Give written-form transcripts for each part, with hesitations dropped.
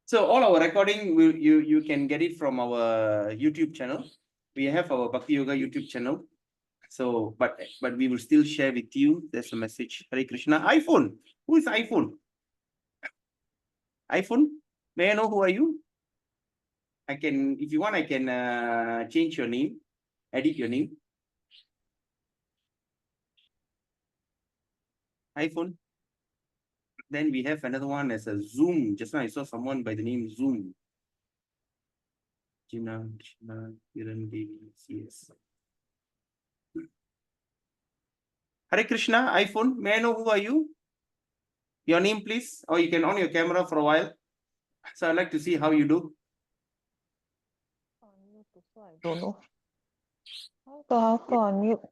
So all our recording, you can get it from our YouTube channel. We have our Bhakti Yoga YouTube channel. So, but we will still share with you. There's a message. Hare Krishna. iPhone. Who is iPhone? iPhone? May I know who are you? I can, if you want, I can change your name, edit your name. iPhone. Then we have another one as a Zoom. Just now I saw someone by the name Zoom. Jina, Krishna, Kiran Devi, CS. Hare Krishna, iPhone. May I know who are you? Your name, please. Or you can on your camera for a while. So I'd like to see how you do. I don't know. How to unmute?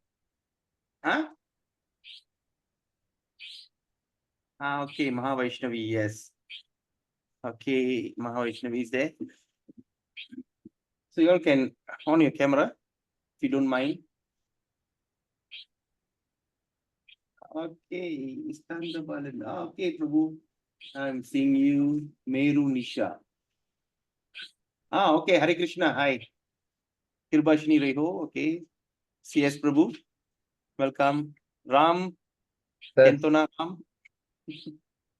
Huh? Okay, Mahavaishnavi, yes. Okay, Mahavaishnavi is there. So you all can on your camera, if you don't mind. Okay, okay, Prabhu. I'm seeing you, Meru Nisha. Okay, Hare Krishna, hi. Kirbashini Reho, okay. CS Prabhu, welcome. Ram, Kentona Ram,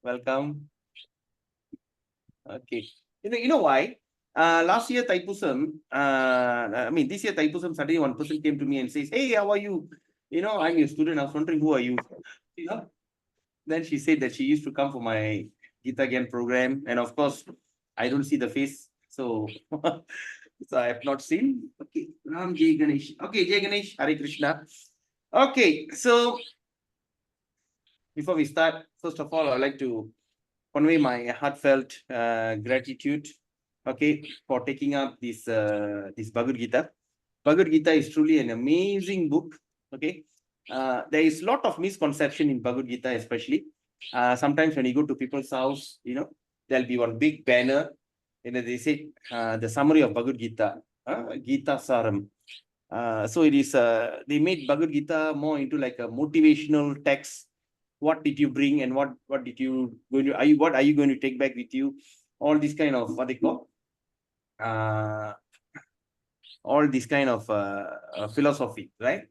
welcome. Okay. You know why? Last year Taipusam, this year Taipusam, suddenly one person came to me and says, hey, how are you? I'm your student. I was wondering, who are you? Then she said that she used to come for my Gita Gyan program. And of course, I don't see the face. So, so I have not seen. Okay, Ram Jai Ganesh. Okay, Jai Ganesh, Hare Krishna. Okay, so before we start, first of all, I'd like to convey my heartfelt gratitude, okay, for taking up this Bhagavad Gita. Bhagavad Gita is truly an amazing book, okay. There is a lot of misconception in Bhagavad Gita, especially. Sometimes when you go to people's house, there'll be one big banner, they say the summary of Bhagavad Gita, Gita Saram. So it is, they made Bhagavad Gita more into like a motivational text. What did you bring and what did you going to, what are you going to take back with you? All this kind of, what they call, all this kind of philosophy, right?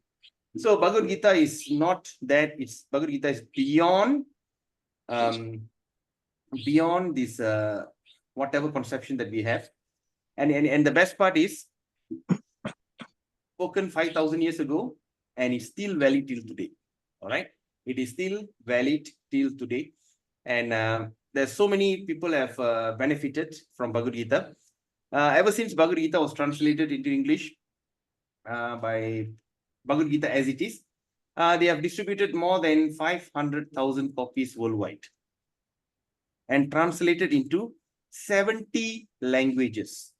So Bhagavad Gita is not that. It's Bhagavad Gita is beyond beyond this whatever conception that we have, and the best part is spoken 5,000 years ago, and it's still valid till today. All right, it is still valid till today, and there's so many people have benefited from Bhagavad Gita. Ever since Bhagavad Gita was translated into English by Bhagavad Gita as it is, they have distributed more than 500,000 copies worldwide and translated into 70 languages.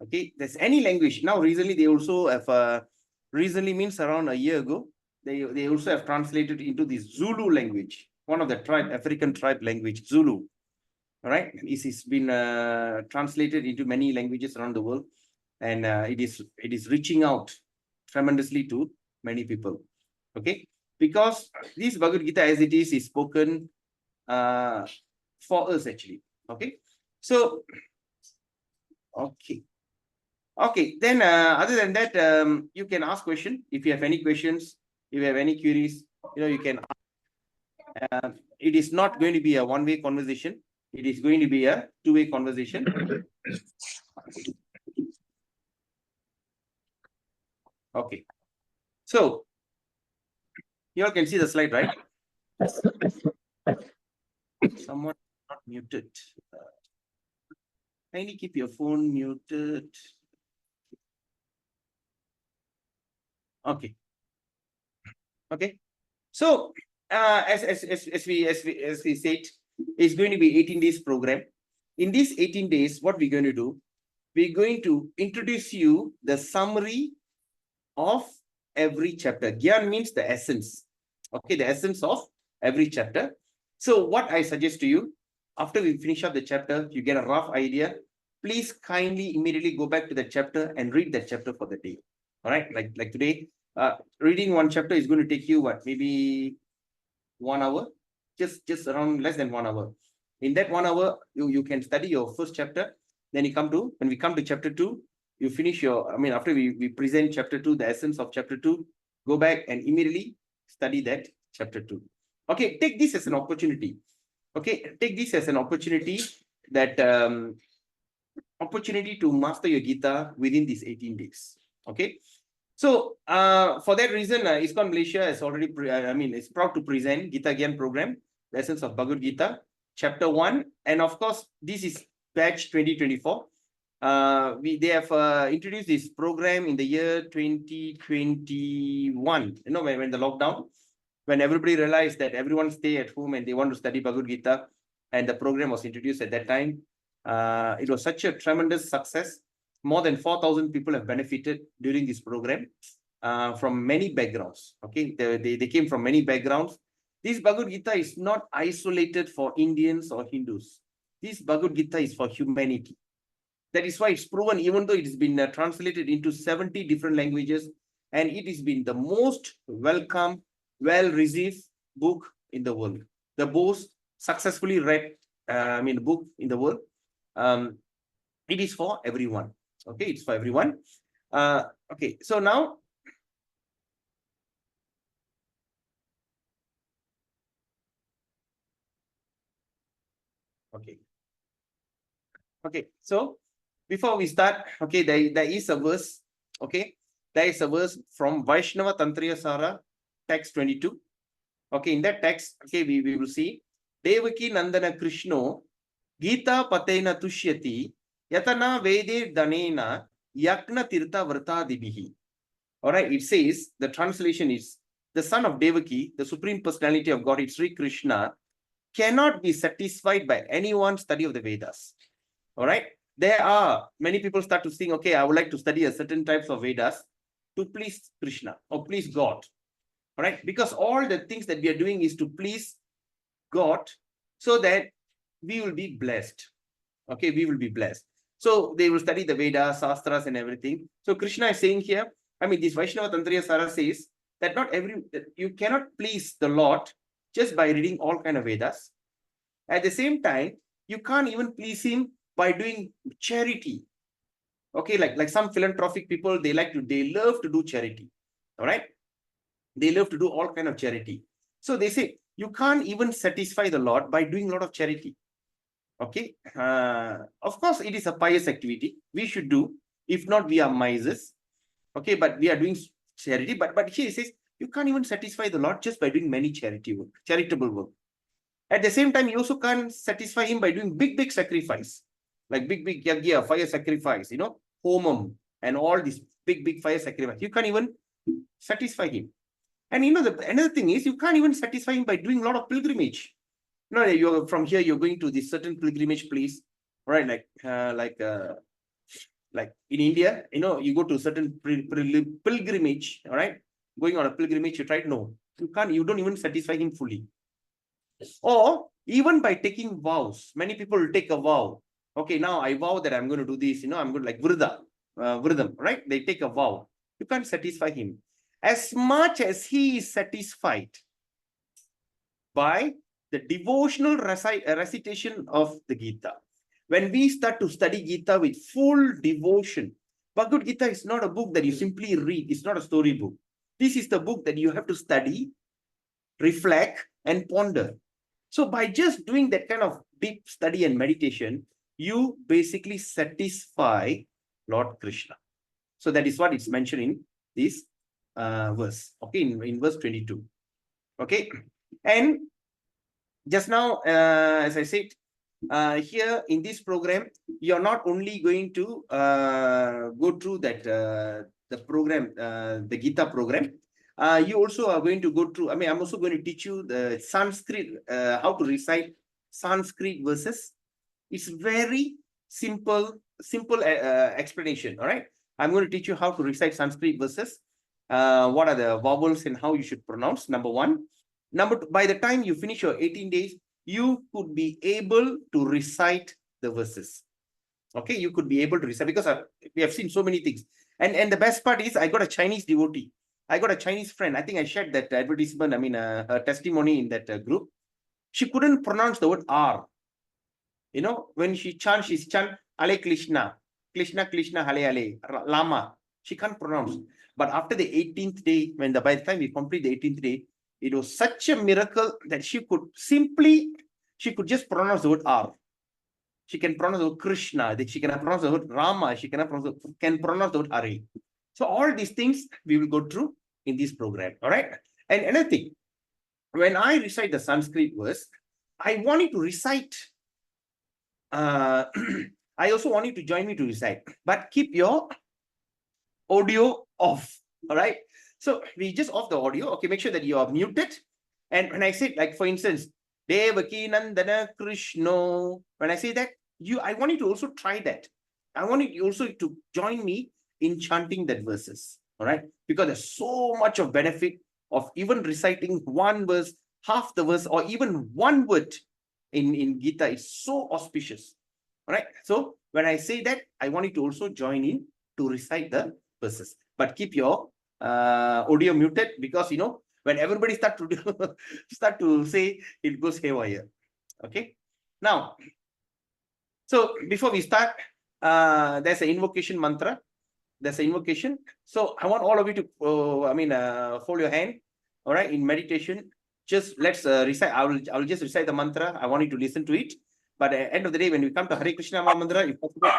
Okay, there's any language. Now, recently, they also have, recently means around a year ago, they also have translated into the Zulu language, one of the African tribe language, Zulu. All right, it's been translated into many languages around the world, and it is reaching out tremendously to many people. Okay, because this Bhagavad Gita as it is spoken for us actually. Okay, so okay, then other than that, you can ask question if you have any questions, if you have any queries, you can ask. It is not going to be a one-way conversation. It is going to be a two-way conversation. Okay. So, you all can see the slide, right? Someone not muted. Kindly keep your phone muted. Okay. Okay. So, as we said, it's going to be 18 days program. In these 18 days, what we're going to do, we're going to introduce you the summary of every chapter. Gyan means the essence. Okay, the essence of every chapter. So what I suggest to you, after we finish up the chapter, you get a rough idea, please kindly immediately go back to the chapter and read that chapter for the day. All right, like today, reading one chapter is going to take you what, maybe 1 hour, just around less than 1 hour. In that 1 hour, you can study your first chapter. Then when we come to chapter 2, you finish after we present chapter 2, the essence of chapter 2, go back and immediately study that chapter 2. Okay, take this as an opportunity. Okay, take this as an opportunity that opportunity to master your Gita within these 18 days. Okay. So for that reason, ISKCON Malaysia is already, is proud to present Gita Gyan program, the essence of Bhagavad Gita, chapter 1. And of course, this is batch 2024. They have introduced this program in the year 2021, when the lockdown, when everybody realized that everyone stay at home and they want to study Bhagavad Gita, and the program was introduced at that time. It was such a tremendous success. More than 4,000 people have benefited during this program from many backgrounds. Okay, they came from many backgrounds. This Bhagavad Gita is not isolated for Indians or Hindus. This Bhagavad Gita is for humanity. That is why it's proven, even though it has been translated into 70 different languages, and it has been the most welcome, well-received book in the world. The most successfully read book in the world. It is for everyone. Okay, it's for everyone. Okay, so now, okay, so before we start, okay, there is a verse, okay, there is a verse from Vaishnava Tantriya Sara, text 22. Okay, in that text, okay, we will see Devaki Nandana Krishno Gita Patena Tushyati Yatana Vede Danena Yakna Tirtha Vrtadibihi. All right, it says, the translation is, the son of Devaki, the supreme personality of God, Sri Krishna, cannot be satisfied by anyone's study of the Vedas. All right, there are many people start to think, okay, I would like to study a certain types of Vedas to please Krishna or please God. All right, because all the things that we are doing is to please God so that we will be blessed. Okay, we will be blessed. So they will study the Vedas, Shastras, and everything. So Krishna is saying here, this Vaishnava Tantriya Sara says that you cannot please the Lord just by reading all kind of Vedas. At the same time, you can't even please him by doing charity. Okay, like some philanthropic people, they love to do charity. All right, they love to do all kind of charity. So they say you can't even satisfy the Lord by doing a lot of charity. Okay, of course, it is a pious activity we should do. If not, we are misers. Okay, but we are doing charity. But here it says you can't even satisfy the Lord just by doing many charitable work. At the same time, you also can't satisfy him by doing big sacrifice, like big yagya, fire sacrifice, homam, and all these big fire sacrifice. You can't even satisfy him. And another thing is, you can't even satisfy him by doing a lot of pilgrimage. No, you're from here, you're going to this certain pilgrimage place, right? Like in India, you go to a certain pilgrimage, all right? Going on a pilgrimage, you try, no, you don't even satisfy him fully. Or even by taking vows, many people will take a vow. Okay, now I vow that I'm going to do this, I'm going to like Vridam, right? They take a vow. You can't satisfy him. As much as he is satisfied by the devotional recitation of the Gita. When we start to study Gita with full devotion, Bhagavad Gita is not a book that you simply read. It's not a story book. This is the book that you have to study, reflect, and ponder. So by just doing that kind of deep study and meditation, you basically satisfy Lord Krishna. So that is what it's mentioned in this verse. Okay, in verse 22. Okay, and just now, as I said, here in this program, you're not only going to go through that the program, the Gita program. You also are going to go through. I'm also going to teach you the Sanskrit, how to recite Sanskrit verses. It's very simple explanation. All right, I'm going to teach you how to recite Sanskrit verses. What are the vowels and how you should pronounce? Number one. Number two, by the time you finish your 18 days, you could be able to recite the verses. Okay, you could be able to recite because we have seen so many things. And the best part is I got a Chinese devotee. I got a Chinese friend. I think I shared that advertisement, her testimony in that group. She couldn't pronounce the word R. You know, when she chants, she's chant Ale Krishna, Krishna, Krishna, Hale Hale, Lama. She can't pronounce. But after the 18th day, by the time we complete the 18th day, it was such a miracle that she could just pronounce the word R. She can pronounce the word Krishna, she can pronounce the word Rama, she can pronounce the word Hare. So all these things we will go through in this program. All right. And another thing, when I recite the Sanskrit verse, I want you to recite. I also want you to join me to recite, but keep your audio off. All right. So we just off the audio. Okay, make sure that you are muted. And when I say, like, for instance, Devaki Nandana Krishno, when I say that, I want you to also try that. I want you also to join me in chanting that verses. All right. Because there's so much of benefit of even reciting one verse, half the verse, or even one word in Gita. It's so auspicious. All right. So when I say that, I want you to also join in to recite the verses. But keep your audio muted, because when everybody start to say, it goes haywire. Okay. Now, so before we start, there's an invocation mantra. There's an invocation. So I want all of you to hold your hand. All right, in meditation. Just let's recite. I'll just recite the mantra. I want you to listen to it. But at the end of the day, when we come to Hare Krishna mantra, if possible,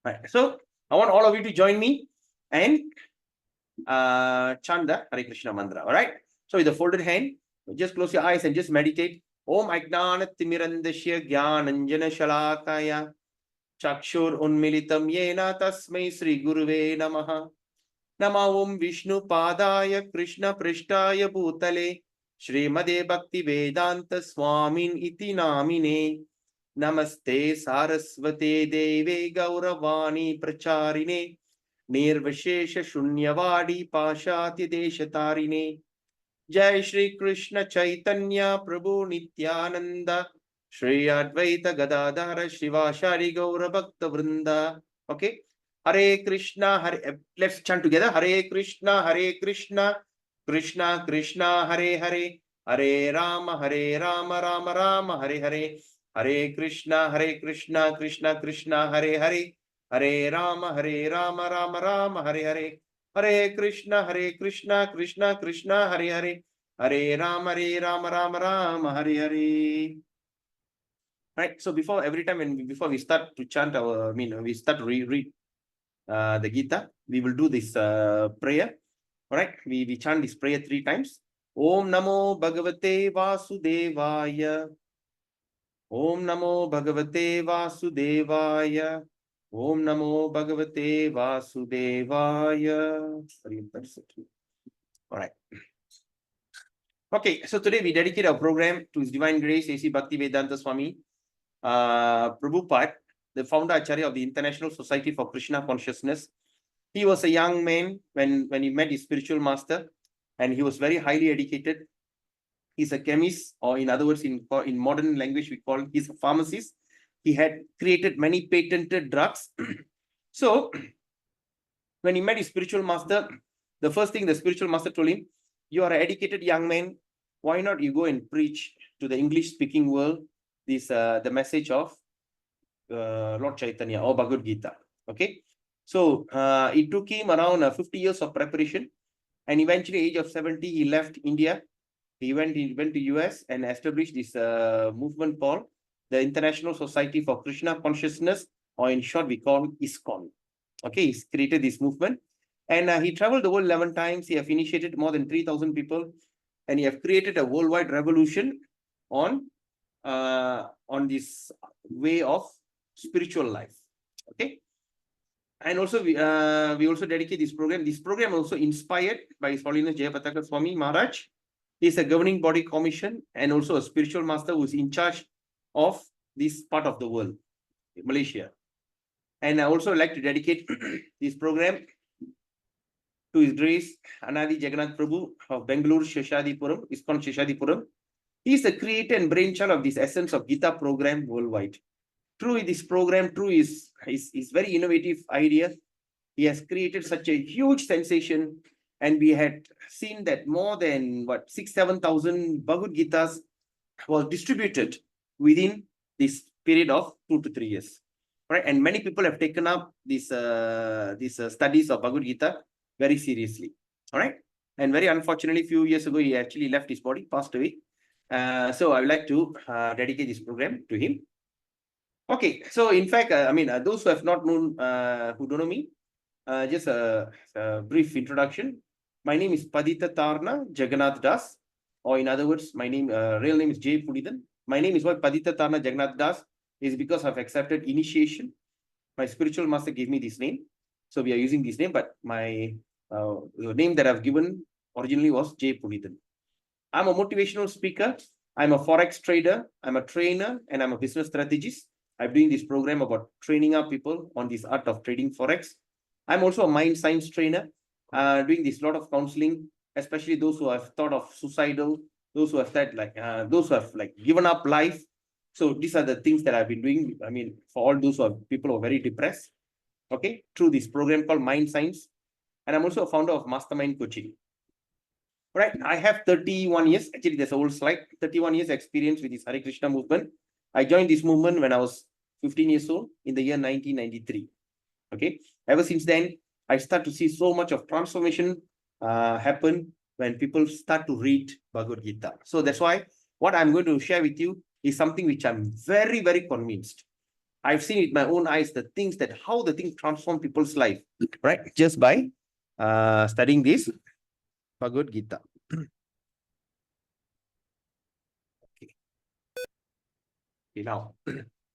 right. So I want all of you to join me and chant the Hare Krishna mantra. All right. So with the folded hand, just close your eyes and just meditate. Om Ajnana Timirandasya Gyananjana Shalakaya Chakshur Unmilitam Yena Tasmai Sri Guruve Namaha. Nama Om Vishnu Padaya Krishna Prishtaya Bhutale Srimade Bhakti Vedanta Swamin Iti Namine. Namaste Saraswate Deve Gauravani Pracharine Nirvashesha Shunyavadi Pashati Deshatarine. Jai Shri Krishna Chaitanya Prabhu Nityananda Shri Advaita Gadadhara Shivashari Gaura Bhakta Vrinda. Okay. Hare Krishna, let's chant together. Hare Krishna, Krishna Krishna, Hare Hare, Hare Rama, Rama Rama, Hare Hare. Hare Krishna, Krishna Krishna, Hare Hare, Hare Rama, Rama Rama, Hare Hare. Hare Krishna, Krishna Krishna, Hare Hare, Hare Rama, Rama Rama, Hare Hare. Right. So before we start to chant we start to read the Gita, we will do this prayer. All right. We chant this prayer 3 times. Om Namo Bhagavate Vasudevaya. Om Namo Bhagavate Vasudevaya. Om Namo Bhagavate Vasudevaya. All right. Okay, so today we dedicate our program to His Divine Grace, A.C. Bhaktivedanta Swami Prabhupada, the founder Acharya of the International Society for Krishna Consciousness. He was a young man when he met his spiritual master, and he was very highly educated. He's a chemist, or in other words, in modern language, we call he's a pharmacist. He had created many patented drugs. So when he met his spiritual master, the first thing the spiritual master told him, you are an educated young man. Why not you go and preach to the English-speaking world this the message of Lord Chaitanya or Bhagavad Gita? Okay. So it took him around 50 years of preparation, and eventually, age of 70, he left India. He went to US and established this movement called the International Society for Krishna Consciousness, or in short, we call ISKCON. Okay, he's created this movement, and he traveled the world 11 times. He have initiated more than 3,000 people, and he have created a worldwide revolution on this way of spiritual life. Okay. And also we also dedicate this program. This program also inspired by His Holiness Jayapataka Swami Maharaj. He is a governing body commission and also a spiritual master who is in charge of this part of the world, Malaysia. And I also like to dedicate this program to His Grace Anadi Jagannath Prabhu of Bengaluru Sheshadipuram, ISKCON Sheshadipuram. He is the creator and brainchild of this essence of Gita program worldwide. Through this program, through his very innovative ideas, he has created such a huge sensation, and we had seen that more than 6,000-7,000 Bhagavad Gitas was distributed within this period of 2 to 3 years. Right, and many people have taken up these studies of Bhagavad Gita very seriously. All right, and very unfortunately, a few years ago, he actually left his body, passed away. So I would like to dedicate this program to him. Okay, so in fact, those who have not known, who don't know me, just a brief introduction. My name is Padita Tarna Jagannath Das, or in other words, my name, real name is J. Pulidan. My name is why Padita Tarna Jagannath Das is because I've accepted initiation. My spiritual master gave me this name, so we are using this name. But my the name that I've given originally was J. Pulidan. I'm a motivational speaker. I'm a forex trader. I'm a trainer, and I'm a business strategist. I'm doing this program about training up people on this art of trading forex. I'm also a mind science trainer, doing this lot of counseling, especially those who have thought of suicidal, those who have said those who have given up life. So these are the things that I've been doing. I mean, for all those who are people who are very depressed, okay, through this program called Mind Science. And I'm also a founder of Mastermind Coaching. Right, I have 31 years. Actually, there's a whole slide. 31 years experience with this Hare Krishna movement. I joined this movement when I was 15 years old in the year 1993. Okay, ever since then, I start to see so much of transformation happen when people start to read Bhagavad Gita. So that's why what I'm going to share with you is something which I'm very, very convinced. I've seen with my own eyes how the thing transform people's life, right? Just by studying this Bhagavad Gita. Okay.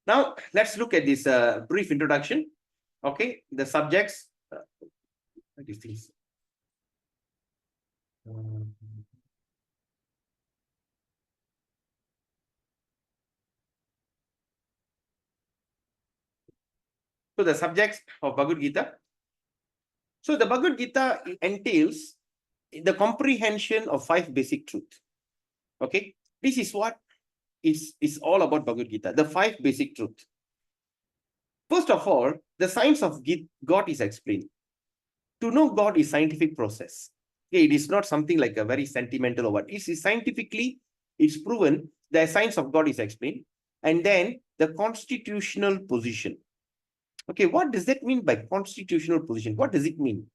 Now let's look at this brief introduction. Okay, the subjects. These things. So the subjects of Bhagavad Gita. So the Bhagavad Gita entails the comprehension of 5 basic truths. Okay, this is what is all about Bhagavad Gita, the 5 basic truths. First of all, the science of God is explained. To know God is scientific process. Okay, it is not something like a very sentimental or what. It is scientifically, it's proven the science of God is explained. And then the constitutional position. Okay, what does that mean by constitutional position? What does it mean?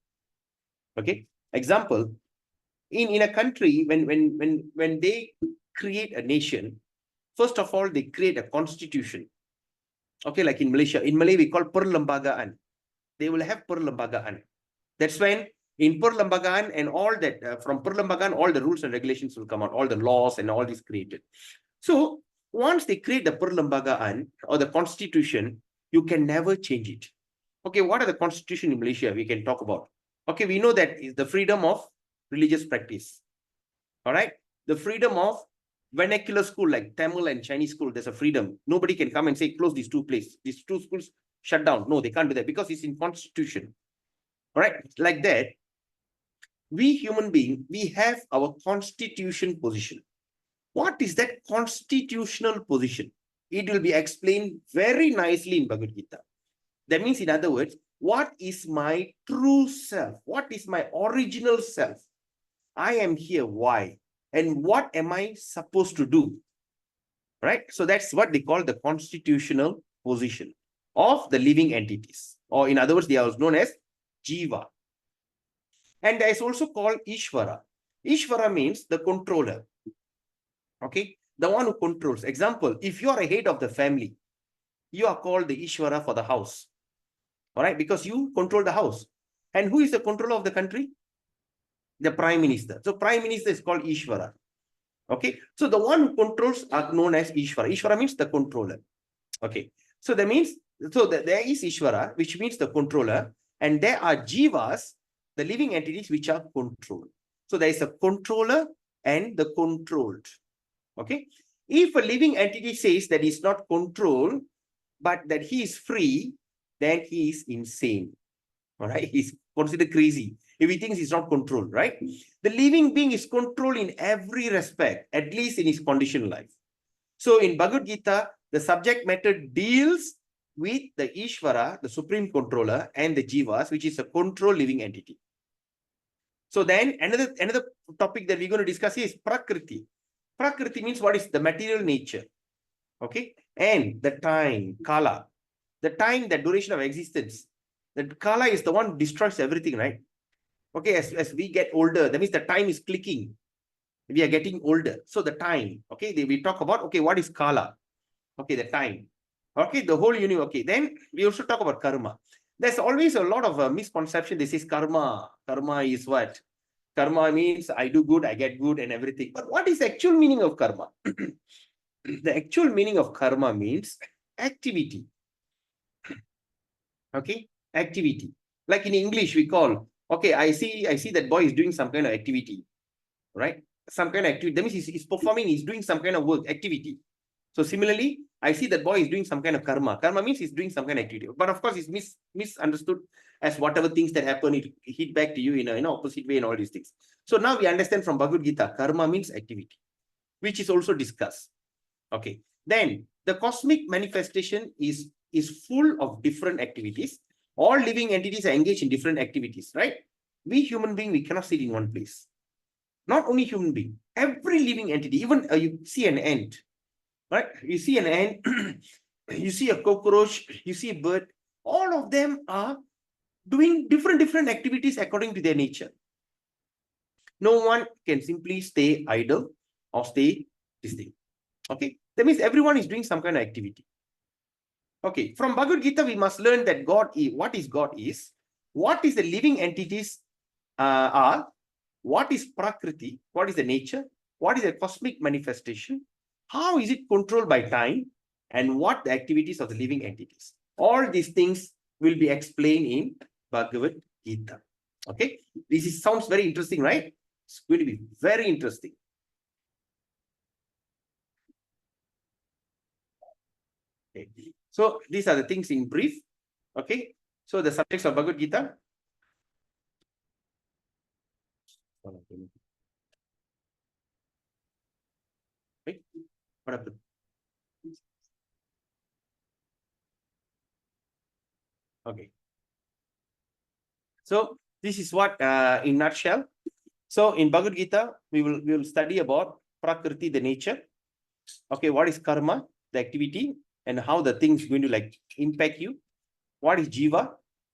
Okay, example, in a country, when they create a nation, first of all, they create a constitution. Okay, like in Malaysia. In Malay, we call perlembagaan. They will have perlembagaan. That's when in perlembagaan and all that, from perlembagaan, all the rules and regulations will come out, all the laws and all this created. So once they create the perlembagaan or the constitution, you can never change it. Okay, what are the constitution in Malaysia we can talk about? Okay, we know that is the freedom of religious practice. All right, the freedom of vernacular school like Tamil and Chinese school, there's a freedom. Nobody can come and say, close these 2 places. These 2 schools shut down. No, they can't do that because it's in constitution. All right, like that, we human beings, we have our constitution position. What is that constitutional position? It will be explained very nicely in Bhagavad Gita. That means, in other words, what is my true self? What is my original self? I am here, why? And what am I supposed to do? Right? So that's what they call the constitutional position of the living entities. Or in other words, they are known as Jiva. And there is also called Ishvara. Ishvara means the controller. Okay? The one who controls. Example, if you are a head of the family, you are called the Ishvara for the house. All right? Because you control the house. And who is the controller of the country? The Prime Minister. So Prime Minister is called Ishvara. Okay? So the one who controls are known as Ishvara. Ishvara means the controller. Okay? So that means, there is Ishvara, which means the controller. And there are Jivas, the living entities which are controlled. So there is a controller and the controlled. Okay. If a living entity says that he's not controlled, but that he is free, then he is insane. All right. He's considered crazy if he thinks he's not controlled, right? The living being is controlled in every respect, at least in his conditioned life. So in Bhagavad Gita, the subject matter deals with the Ishvara, the supreme controller, and the Jivas, which is a control living entity. So then another topic that we're going to discuss is Prakriti. Prakriti means what is the material nature. Okay. And the time, Kala, the time, the duration of existence. The Kala is the one who destroys everything, right? Okay. As we get older, that means the time is clicking. We are getting older. So the time, okay, we talk about, okay, what is Kala? Okay, the time. Okay, the whole universe. Okay, then we also talk about karma. There's always a lot of misconception. This is karma. Karma is what? Karma means I do good, I get good and everything. But what is the actual meaning of karma? The actual meaning of karma means activity. Okay, activity. Like in English, we call, okay, I see that boy is doing some kind of activity, right? Some kind of activity. That means he's performing, he's doing some kind of work, activity. So similarly, I see that boy is doing some kind of karma. Karma means he's doing some kind of activity. But of course, it's misunderstood as whatever things that happen, it hit back to you in an opposite way and all these things. So now we understand from Bhagavad Gita, karma means activity, which is also discussed. Okay. Then the cosmic manifestation is full of different activities. All living entities are engaged in different activities, right? We human beings, we cannot sit in one place. Not only human being, every living entity, even you see an ant, right? You see an ant, you see a cockroach, you see a bird. All of them are doing different activities according to their nature. No one can simply stay idle or stay this thing. Okay, that means everyone is doing some kind of activity. Okay, from Bhagavad Gita, we must learn that God is, what is God is, what is the living entities are, what is Prakriti, what is the nature, what is the cosmic manifestation, how is it controlled by time, and what the activities of the living entities. All these things will be explained in Bhagavad Gita. Okay, this sounds very interesting, right? It's going to be very interesting. Okay. So these are the things in brief. Okay, so the subjects of Bhagavad Gita. Right? What happened? Okay. So this is what in nutshell. So in Bhagavad Gita, we will study about Prakriti, the nature. Okay, what is karma, the activity, and how the thing is going to like impact you. What is Jiva?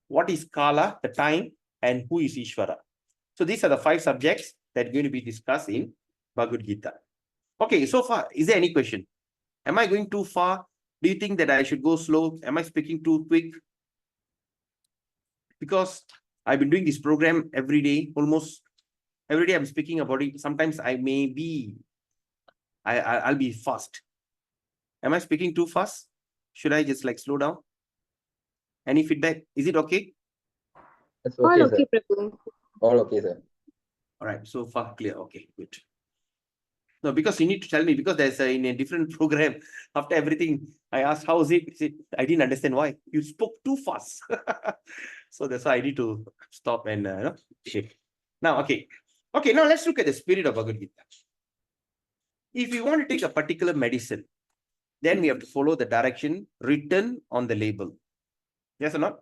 What is Kala, the time, and who is Ishvara? So these are the 5 subjects that are going to be discussed in Bhagavad Gita. Okay, so far, is there any question? Am I going too far? Do you think that I should go slow? Am I speaking too quick? Because I've been doing this program every day, almost every day I'm speaking about it. Sometimes I may be, I'll be fast. Am I speaking too fast? Should I just like slow down? Any feedback? Is it okay? That's okay, All okay, sir. Prabhu. All okay, sir. All right, so far clear. Okay, good. No, because you need to tell me, because there's in a different program. After everything, I asked, how is it? I didn't understand why. You spoke too fast. So that's why I need to stop and shift. Now, okay. Okay, now let's look at the spirit of Bhagavad Gita. If you want to take a particular medicine, then we have to follow the direction written on the label. Yes or not?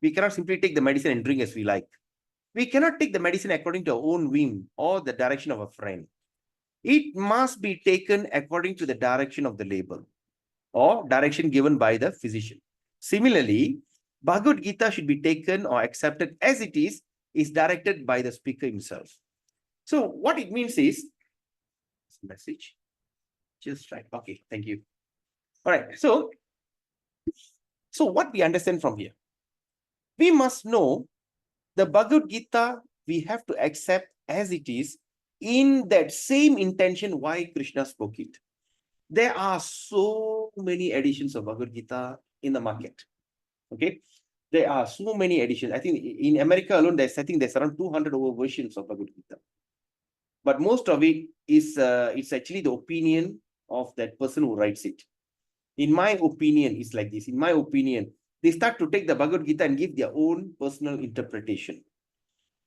We cannot simply take the medicine and drink as we like. We cannot take the medicine according to our own whim or the direction of a friend. It must be taken according to the direction of the label or direction given by the physician. Similarly, Bhagavad Gita should be taken or accepted as it is directed by the speaker himself. So what it means is, message, just right. Okay, thank you. All right, so what we understand from here, we must know the Bhagavad Gita, we have to accept as it is in that same intention why Krishna spoke it. There are so many editions of Bhagavad Gita in the market. Okay, there are so many editions. I think in America alone, I think there's around 200 over versions of Bhagavad Gita. But most of it is it's actually the opinion of that person who writes it. In my opinion, it's like this. In my opinion, they start to take the Bhagavad Gita and give their own personal interpretation.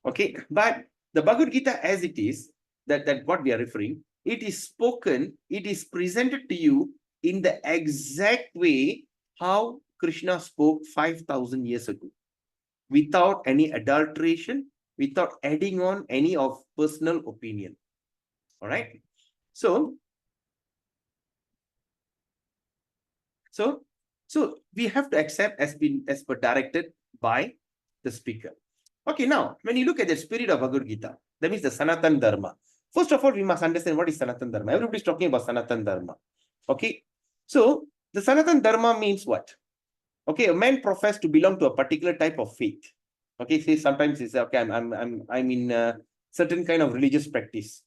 Okay, but the Bhagavad Gita as it is, that what we are referring, it is spoken, it is presented to you in the exact way how Krishna spoke 5,000 years ago, without any adulteration, without adding on any of personal opinion. All right. So we have to accept as per directed by the speaker. Okay, now when you look at the spirit of Bhagavad Gita, that means the Sanatan Dharma. First of all, we must understand what is Sanatan Dharma. Everybody's talking about Sanatan Dharma. Okay, so the Sanatan Dharma means what? Okay, a man professes to belong to a particular type of faith. Okay, say sometimes it's okay, I'm in certain kind of religious practice.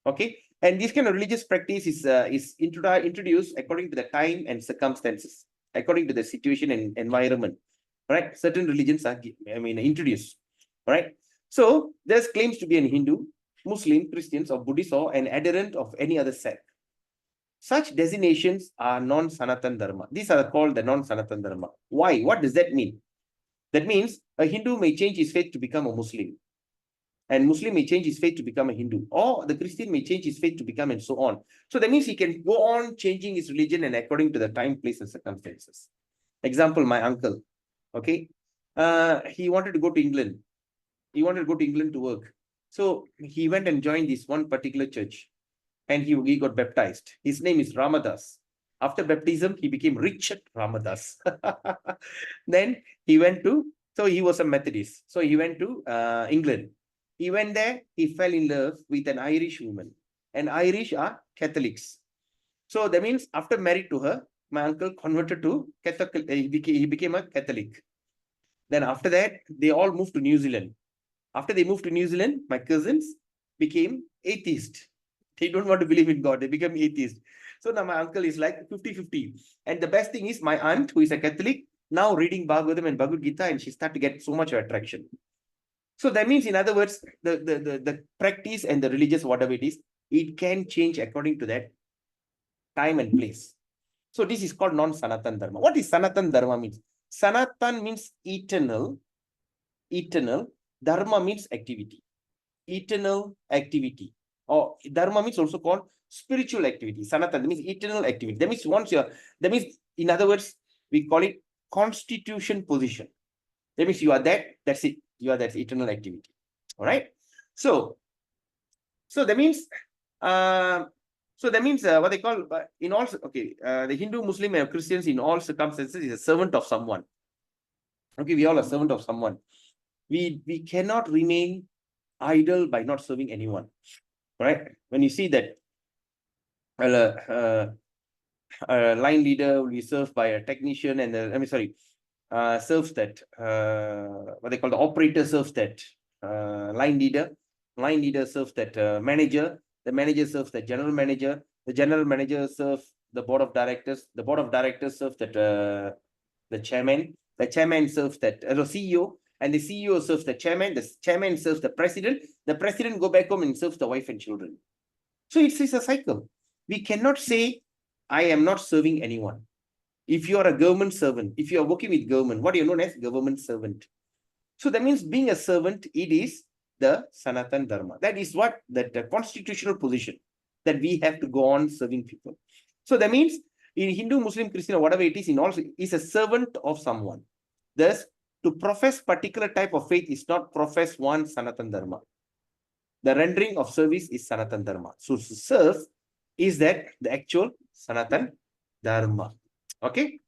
Okay, and this kind of religious practice is introduced according to the time and circumstances, according to the situation and environment. Right? Certain religions are introduced. Right? So there's claims to be an Hindu, Muslim, Christians, or Buddhist, or an adherent of any other sect. Such designations are non-Sanatan Dharma. These are called the non-Sanatan Dharma. Why? What does that mean? That means a Hindu may change his faith to become a Muslim, and Muslim may change his faith to become a Hindu, or the Christian may change his faith to become, and so on. So that means he can go on changing his religion and according to the time, place, and circumstances. Example, my uncle, okay, he wanted to go to England. He wanted to go to England to work. So he went and joined this one particular church, and he got baptized. His name is Ramadas. After baptism, he became Richard Ramadas. Then he went to, so he was a Methodist. So he went to England. He went there, he fell in love with an Irish woman. And Irish are Catholics. So that means after married to her, my uncle converted to Catholic. He became a Catholic. Then after that, they all moved to New Zealand. After they moved to New Zealand, my cousins became atheist. They don't want to believe in God. They become atheist. So now my uncle is like 50-50. And the best thing is my aunt, who is a Catholic, now reading Bhagavatam and Bhagavad Gita, and she started to get so much attraction. So that means, in other words, the practice and the religious, whatever it is, it can change according to that time and place. So this is called non-Sanatan Dharma. What is Sanatan Dharma means? Sanatan means eternal. Eternal. Dharma means activity. Eternal activity. Or Dharma means also called spiritual activity. Sanatan, that means eternal activity. That means that means, in other words, we call it constitution position. That means you are that, that's it. You are that eternal activity. All right. So that means what they call in all, okay, the Hindu, Muslim, and Christians in all circumstances is a servant of someone. Okay, we all are servant of someone. We cannot remain idle by not serving anyone. Right? When you see that a line leader will be served by a technician, and serves that what they call the operator serves that line leader. Line leader serves that manager. The manager serves the general manager. The general manager serves the board of directors. The board of directors serves that the chairman. The chairman serves that CEO. And the CEO serves the chairman. The chairman serves the president. The president go back home and serves the wife and children. So it's a cycle. We cannot say, I am not serving anyone. If you are a government servant, if you are working with government, what you known as government servant. So that means being a servant, it is the Sanatan Dharma. That is what the constitutional position that we have to go on serving people. So that means in Hindu, Muslim, Christian, or whatever it is, in all is a servant of someone. Thus, to profess particular type of faith is not profess one Sanatan Dharma. The rendering of service is Sanatan Dharma. So to serve is that the actual Sanatan Dharma. Okay.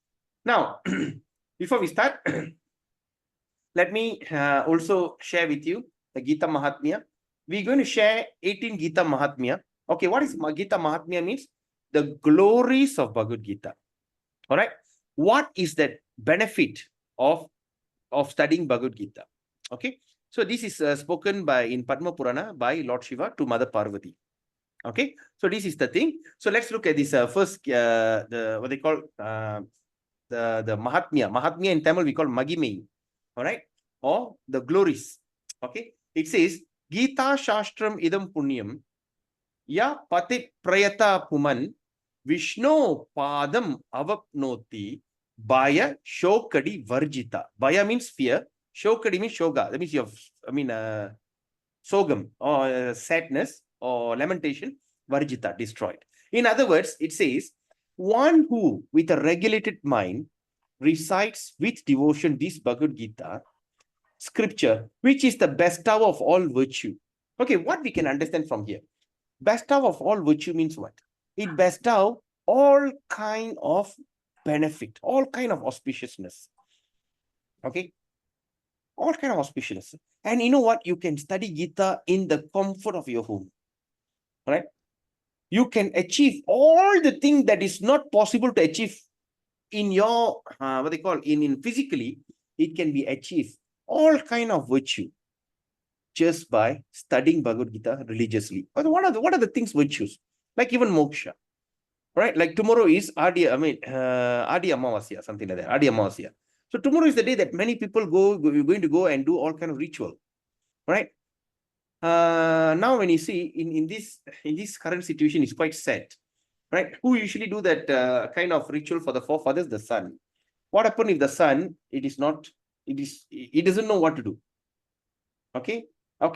Now, before we start, let me also share with you the Gita Mahatmya. We're going to share 18 Gita Mahatmya. Okay, what is Gita Mahatmya means? The glories of Bhagavad Gita. All right. What is the benefit of studying Bhagavad Gita? Okay. So this is spoken in Padma Purana by Lord Shiva to Mother Parvati. Okay. So this is the thing. So let's look at this first, what they call the Mahatmya. Mahatmya in Tamil we call Magimei. All right. Or the glories. Okay. It says, Gita Shastram idam punyam ya patit prayata puman Vishnu padam avapnoti baya shokadi varjita. Baya means fear. Shokadi means shoga. That means you have, sogam or sadness or lamentation. Varjita, destroyed. In other words, it says, one who with a regulated mind recites with devotion this Bhagavad Gita scripture, which is the bestower of all virtue. Okay, what we can understand from here? Bestow of all virtue means what? It bestow all kind of benefit, all kind of auspiciousness. Okay, all kind of auspiciousness. And you know what? You can study Gita in the comfort of your home, right? You can achieve all the things that is not possible to achieve in your what they call in physically. It can be achieved all kind of virtue just by studying Bhagavad Gita religiously. But what are the things virtues? Like even moksha, right? Like tomorrow is Adi Amavasya, something like that. Adi Amavasya. So tomorrow is the day that many people you're going to go and do all kind of ritual, right? Now when you see in this current situation, it's quite sad, right? Who usually do that kind of ritual for the forefathers? The son. What happened if the son, it doesn't know what to do? Okay,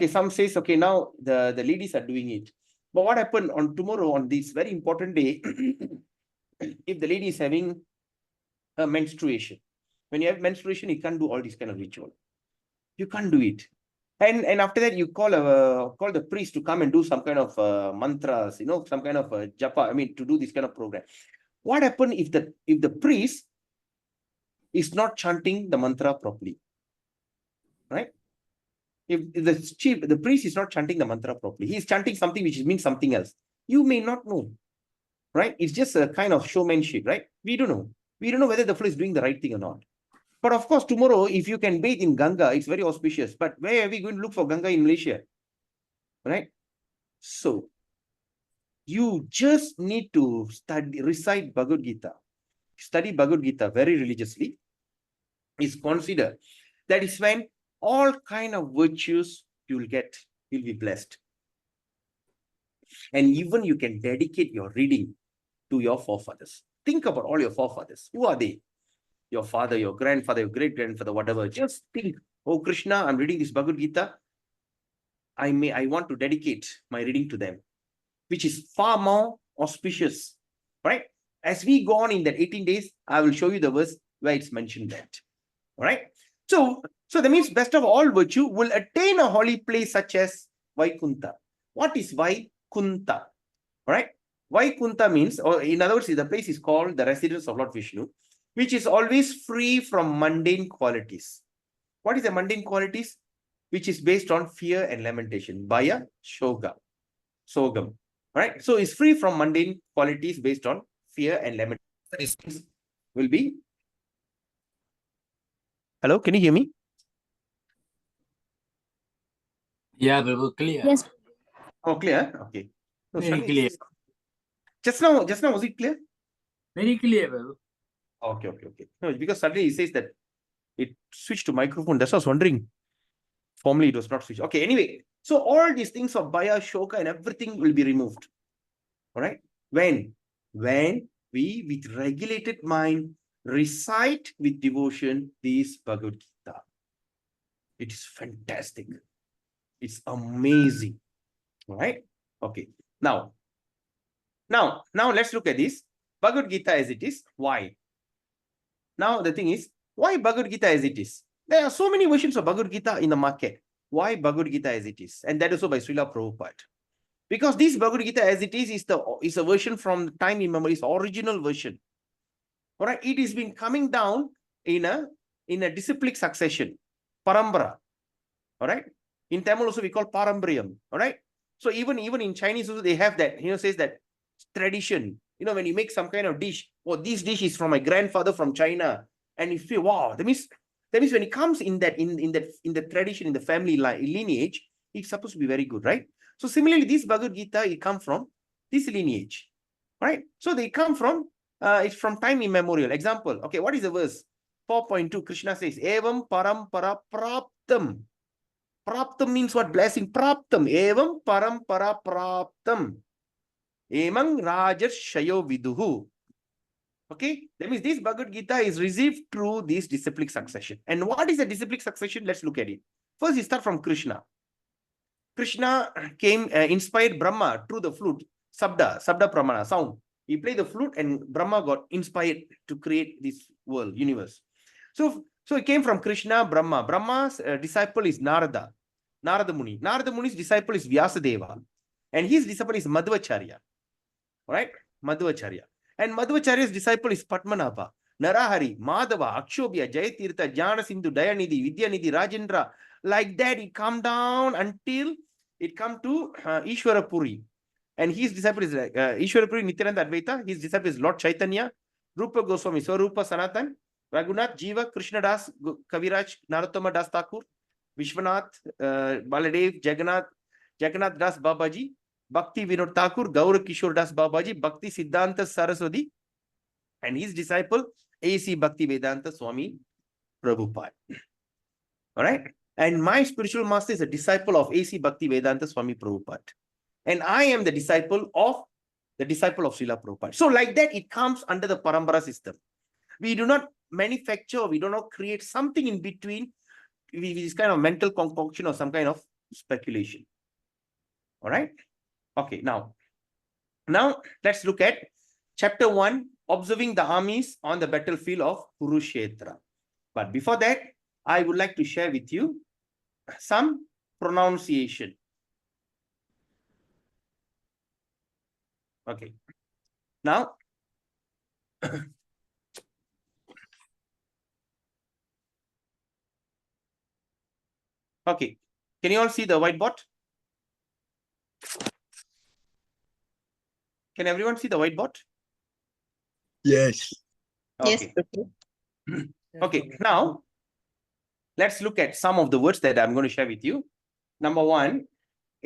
some says, okay, now the ladies are doing it. But what happened on tomorrow, on this very important day, if the lady is having a menstruation? When you have menstruation, you can't do all this kind of ritual. You can't do it. And after that, you call the priest to come and do some kind of mantras, some kind of japa, to do this kind of program. What happened if the priest is not chanting the mantra properly? Right? If the priest is not chanting the mantra properly, he is chanting something which means something else. You may not know, right? It's just a kind of showmanship, right? We don't know. We don't know whether the fellow is doing the right thing or not. But of course, tomorrow, if you can bathe in Ganga, it's very auspicious. But where are we going to look for Ganga in Malaysia? Right? So, you just need to recite Bhagavad Gita. Study Bhagavad Gita very religiously. Is considered. That is when all kind of virtues you'll be blessed. And even you can dedicate your reading to your forefathers. Think about all your forefathers. Who are they? Your father, your grandfather, your great-grandfather, whatever. Just think, oh Krishna, I'm reading this Bhagavad Gita. I want to dedicate my reading to them, which is far more auspicious, right? As we go on in that 18 days, I will show you the verse where it's mentioned that. All right. So that means best of all virtue will attain a holy place such as Vaikunta. What is Vaikunta? All right. Vaikunta means, or in other words, the place is called the residence of Lord Vishnu, which is always free from mundane qualities. What is the mundane qualities? Which is based on fear and lamentation. Bhaya, Sogam. All right. So it's free from mundane qualities based on fear and lamentation. Will be. Hello, can you hear me? Yeah, Prabhu, clear. Yes. Oh, clear. Okay. No, Very suddenly clear. Just now, was it clear? Very clear, Prabhu. Okay. No, because suddenly it says that it switched to microphone. That's what I was wondering. Formerly, it was not switched. Okay, anyway. So all these things of Bhaya, Shoka, and everything will be removed. All right. When we, with regulated mind, recite with devotion this Bhagavad Gita. It is fantastic. It's amazing. All right. Okay. Now let's look at this. Bhagavad Gita as it is. Why? Now the thing is, why Bhagavad Gita as it is? There are so many versions of Bhagavad Gita in the market. Why Bhagavad Gita as it is? And that is also by Srila Prabhupada. Because this Bhagavad Gita as it is a version from time immemorial, it's original version. All right. It has been coming down in a disciplic succession. Parambara. All right. In Tamil also we call Parambriyam. All right. So even in Chinese also they have that, says that tradition. When you make some kind of dish, this dish is from my grandfather from China, and you feel, wow, that means when it comes in the tradition, in the family lineage, it's supposed to be very good, right? So similarly, this Bhagavad Gita, it comes from this lineage, right? So they come from it's from time immemorial. Example, okay, what is the verse? 4.2, Krishna says, Evam parampara praptam. Praptam means what? Blessing. Praptam. Evam parampara praptam. Emang Rajarshayo Viduhu. Okay, that means this Bhagavad Gita is received through this disciplic succession. And what is the disciplic succession? Let's look at it. First, we start from Krishna. Krishna came, inspired Brahma through the flute, Sabda Pramana, sound. He played the flute and Brahma got inspired to create this world, universe. So it came from Krishna, Brahma. Brahma's disciple is Narada Muni. Narada Muni's disciple is Vyasadeva. And his disciple is Madhvacharya. Right? Madhvacharya. And Madhvacharya's disciple is Padmanabha, Narahari, Madhava, Akshobhya, Jayatirtha, Jnana Sindhu, Dayanidhi, Vidyanidhi, Rajendra. Like that, it come down until it come to Ishwarapuri. And his disciple is Ishwarapuri Nityananda Advaita. His disciple is Lord Chaitanya, Rupa Goswami, Swarupa Sanatan, Raghunath, Jiva, Krishna Das, Kaviraj, Narottama Das Thakur, Vishwanath, Baladev, Jagannath Das Babaji, Bhakti Vinod Thakur, Gaura Kishore Das Babaji, Bhakti Siddhanta Saraswati, and his disciple A.C. Bhakti Vedanta Swami Prabhupada. All right. And my spiritual master is a disciple of A.C. Bhakti Vedanta Swami Prabhupada. And I am the disciple of Srila Prabhupada. So like that, it comes under the Parambara system. We do not manufacture, we do not create something in between with this kind of mental concoction or some kind of speculation. All right. Okay, now let's look at chapter 1, observing the armies on the battlefield of Kurukshetra. But before that, I would like to share with you some pronunciation. Okay. Now, okay. Can you all see the whiteboard? Can everyone see the whiteboard? Yes. Okay. Yes. Okay. Now, let's look at some of the words that I'm going to share with you. Number 1,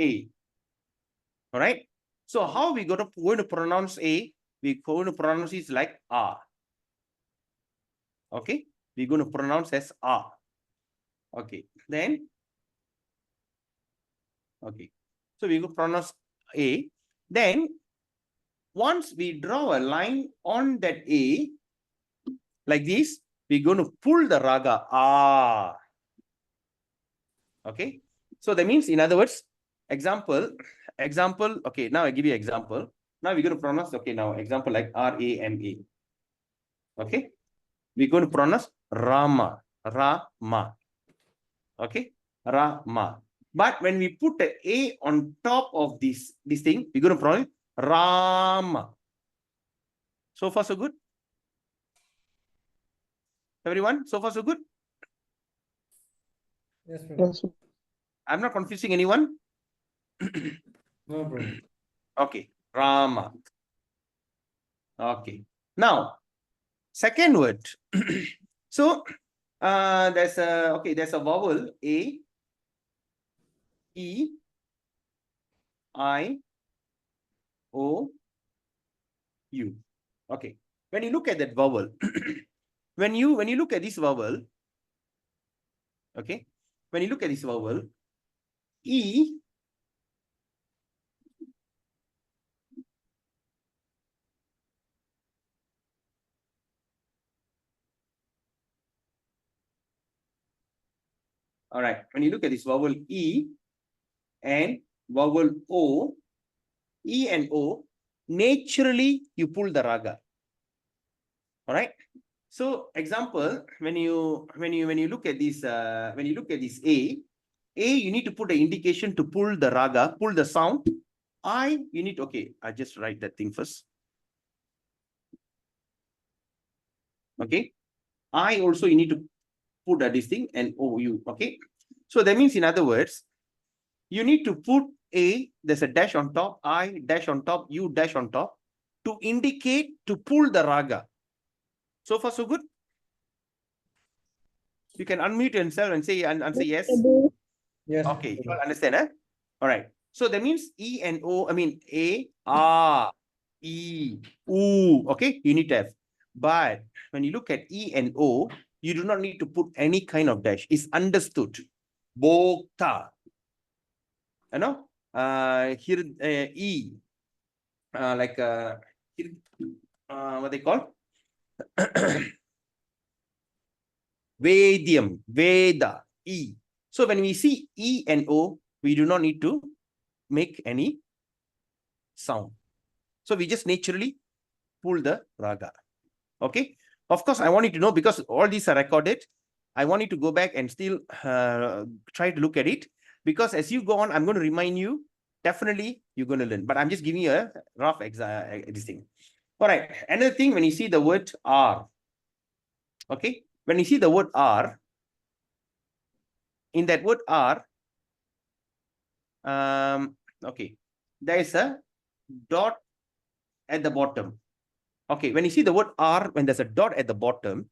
A. All right. So how we going to pronounce A? We're going to pronounce it like A. Okay. We're going to pronounce as A. Okay. Then, okay. So we go pronounce A. Then, once we draw a line on that A, like this, we're going to pull the raga. Ah. Okay. So that means, in other words, example. Okay, now I give you example. Now we're going to pronounce, okay, now example like R-A-M-A. Okay. We're going to pronounce Rama. Rama. Okay. Rama. But when we put the A on top of this thing, we're going to pronounce Rama. So far, so good? Everyone, so far, so good? Yes, Prabhu. Yes. I'm not confusing anyone? No, Prabhu. Okay, Rama. Okay. Now, second word. So, there's a vowel A, E, I, O, U. Okay. When you look at that vowel, when you look at this vowel, okay, when you look at this vowel, E, all right, when you look at this vowel E and vowel O, E and O, naturally you pull the raga. All right. So example, when you look at this A, you need to put an indication to pull the raga, pull the sound. I, you need, okay, I just write that thing first. Okay. I also, you need to put this thing and OU. Okay. So that means, in other words, you need to put A, there's a dash on top, I dash on top, U dash on top to indicate to pull the raga. So far, so good? You can unmute yourself and say, answer yes. Yes. Okay, you Prabhu. all understand, huh? All right. So that means E and O, I mean A, R, E, U. Okay, you need to have. But when you look at E and O, you do not need to put any kind of dash. It's understood. Bhokta. You know? Here E. Here, what they call? Vedyam, Veda, E. So when we see E and O, we do not need to make any sound. So we just naturally pull the raga. Okay. Of course, I want you to know because all these are recorded. I want you to go back and still try to look at it because as you go on, I'm going to remind you. Definitely, you're going to learn. But I'm just giving you a rough this thing. All right. Another thing, when you see the word R, okay, when you see the word R, in that word R, okay, there is a dot at the bottom. Okay, when you see the word R, when there's a dot at the bottom,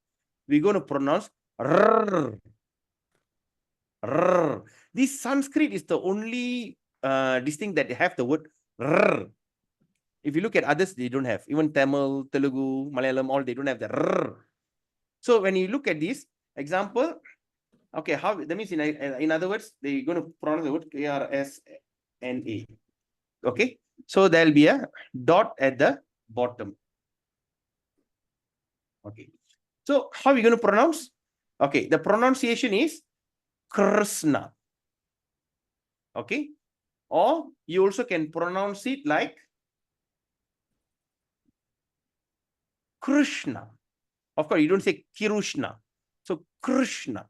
we're going to pronounce R. R. This Sanskrit is the only this thing that have the word R. If you look at others, they don't have. Even Tamil, Telugu, Malayalam, all they don't have the R. So when you look at this example, okay, how that means in other words, they're going to pronounce the word KRSNA. Okay, so there'll be a dot at the bottom. Okay, so how are we going to pronounce? Okay, the pronunciation is Krishna. Okay, or you also can pronounce it like Krishna. Of course, you don't say Kirushna. So Krishna.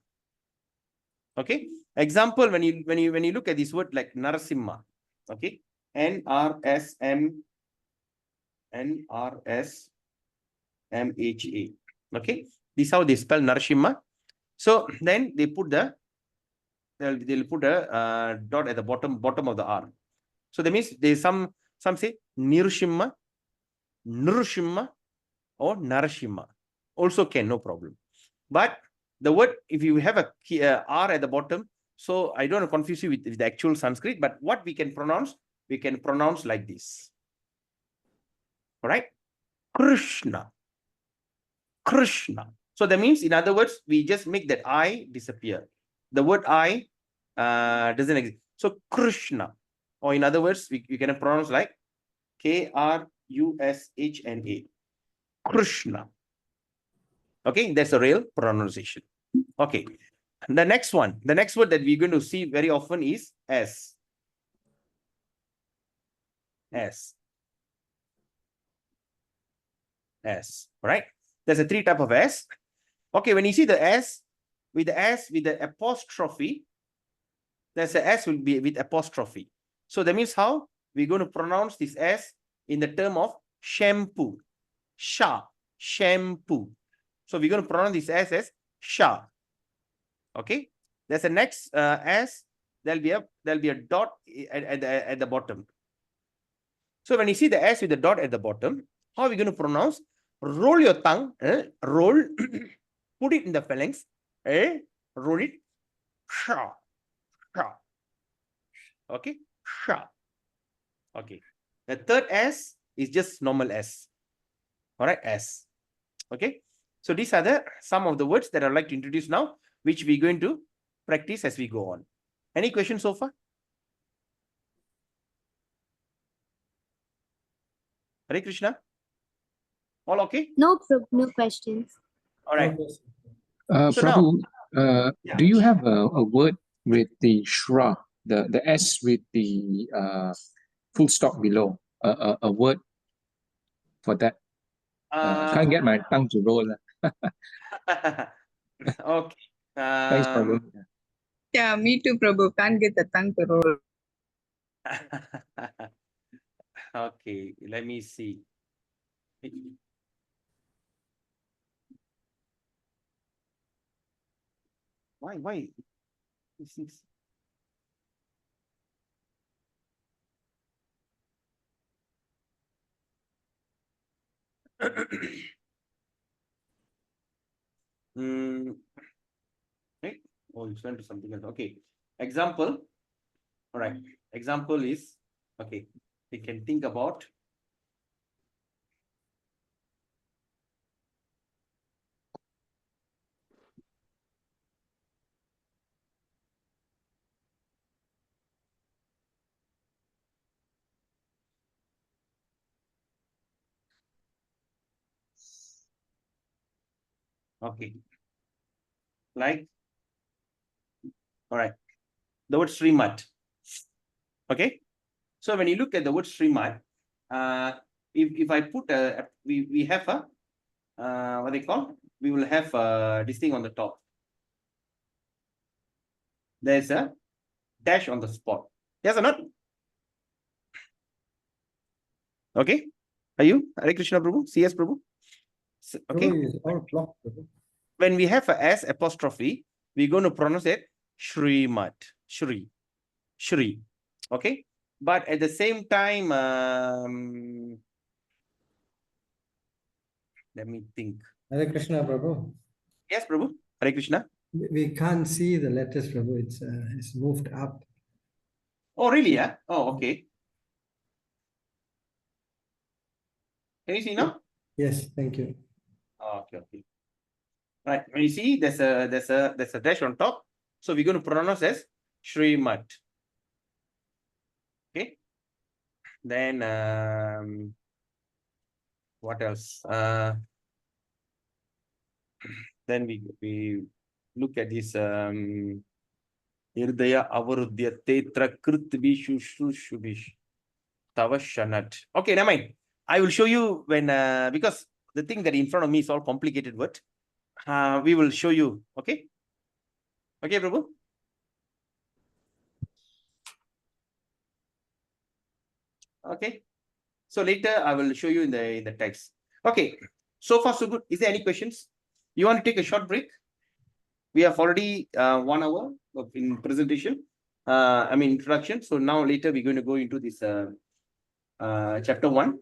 Okay. Example, when you look at this word like Narasimha. Okay. NRSMHA. Okay. This is how they spell Narasimha. So then they put they'll put a dot at the bottom of the R. So that means there's some say Nirshimha, Nrushimha, or Narashimha. Also can, no problem. But the word, if you have a R at the bottom, so I don't want to confuse you with the actual Sanskrit, but what we can pronounce like this. All right? Krishna. Krishna. So that means, in other words, we just make that I disappear. The word I doesn't exist. So Krishna. Or in other words, we can pronounce like K-R-U-S-H-N-A. Krishna. Okay, that's a real pronunciation. Okay. The next one, the next word that we're going to see very often is S. S. S. All right. There's a 3 type of S. Okay, when you see the S with the apostrophe, there's a S will be with apostrophe. So that means how we're going to pronounce this S in the term of shampoo. Sha. Shampoo. So we're going to pronounce this S as Sha. Okay. There's a next S. There'll be a dot at the bottom. So when you see the S with the dot at the bottom, how are we going to pronounce? Roll your tongue. Roll. Put it in the phalanx. Roll it. Sha. Sha. Okay. Sha. Okay. The third S is just normal S. All right. S. Okay. So these are some of the words that I'd like to introduce now, which we're going to practice as we go on. Any questions so far? Hare Krishna? All okay? No, no questions. All right. So Prabhu, yeah. do you have a word with the shra, the S with the full stop below? A word for that? Can't get my tongue to roll. Okay. Thanks, Prabhu. Yeah, me too, Prabhu. Can't get the tongue to roll. Okay, let me see. Why? This is... Right? Oh, you went to something else. Okay. Example. All right. Example is, okay, we can think about. Okay. Like, all right. The word Srimat. Okay. So when you look at the word Srimat, if I put we have a what they call, we will have this thing on the top. There's a dash on the spot. Yes or not? Okay. Are you? Hare Krishna Prabhu? CS Prabhu? Okay. Prabhu is all blocked, Prabhu. When we have a S apostrophe, we're going to pronounce it Shrimat. Shri. Shri. Okay. But at the same time, let me think. Hare Krishna, Prabhu. Yes, Prabhu. Hare Krishna. We can't see the letters, Prabhu. It's moved up. Oh, really? Yeah. Oh, okay. Can you see now? Yes, thank you. Oh, okay, okay. Right. When you see there's a dash on top. So we're going to pronounce as Shrimat. Okay. Then what else? Then we look at this Irdaya Avarudya Tetra Krutvi Shushubish Tavashanat. Okay, never mind. I will show you when because the thing that in front of me is all complicated word. We will show you. Okay. Okay, Prabhu. Okay. So later I will show you in the text. Okay. So far so good. Is there any questions? You want to take a short break? We have already 1 hour in presentation. I mean introduction. So now later we're going to go into this chapter 1.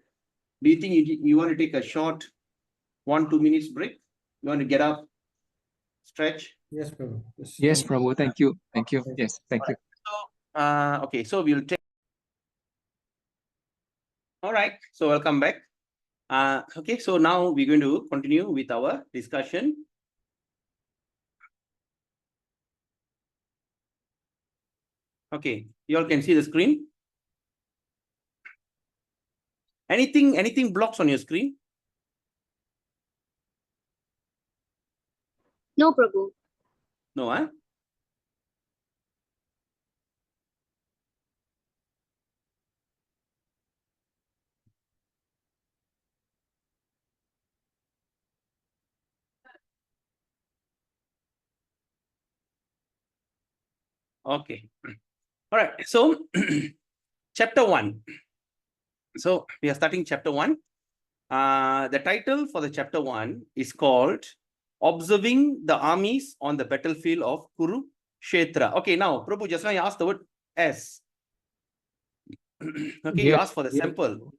Do you think you want to take a short 1-2 minutes break? You want to get up, stretch? Yes, Prabhu. Yes, Prabhu. Thank you. Thank you. Thank Yes, thank you. Okay, so we'll take. All right, so welcome back. Okay, so now we're going to continue with our discussion. Okay, you all can see the screen. Anything blocks on your screen? No, Prabhu. No, huh? Okay. All right. So chapter 1. So we are starting chapter 1. The title for the chapter 1 is called Observing the Armies on the Battlefield of Kurukshetra. Okay, now Prabhu, just now you asked the word S. Okay, you Yes, asked for the sample.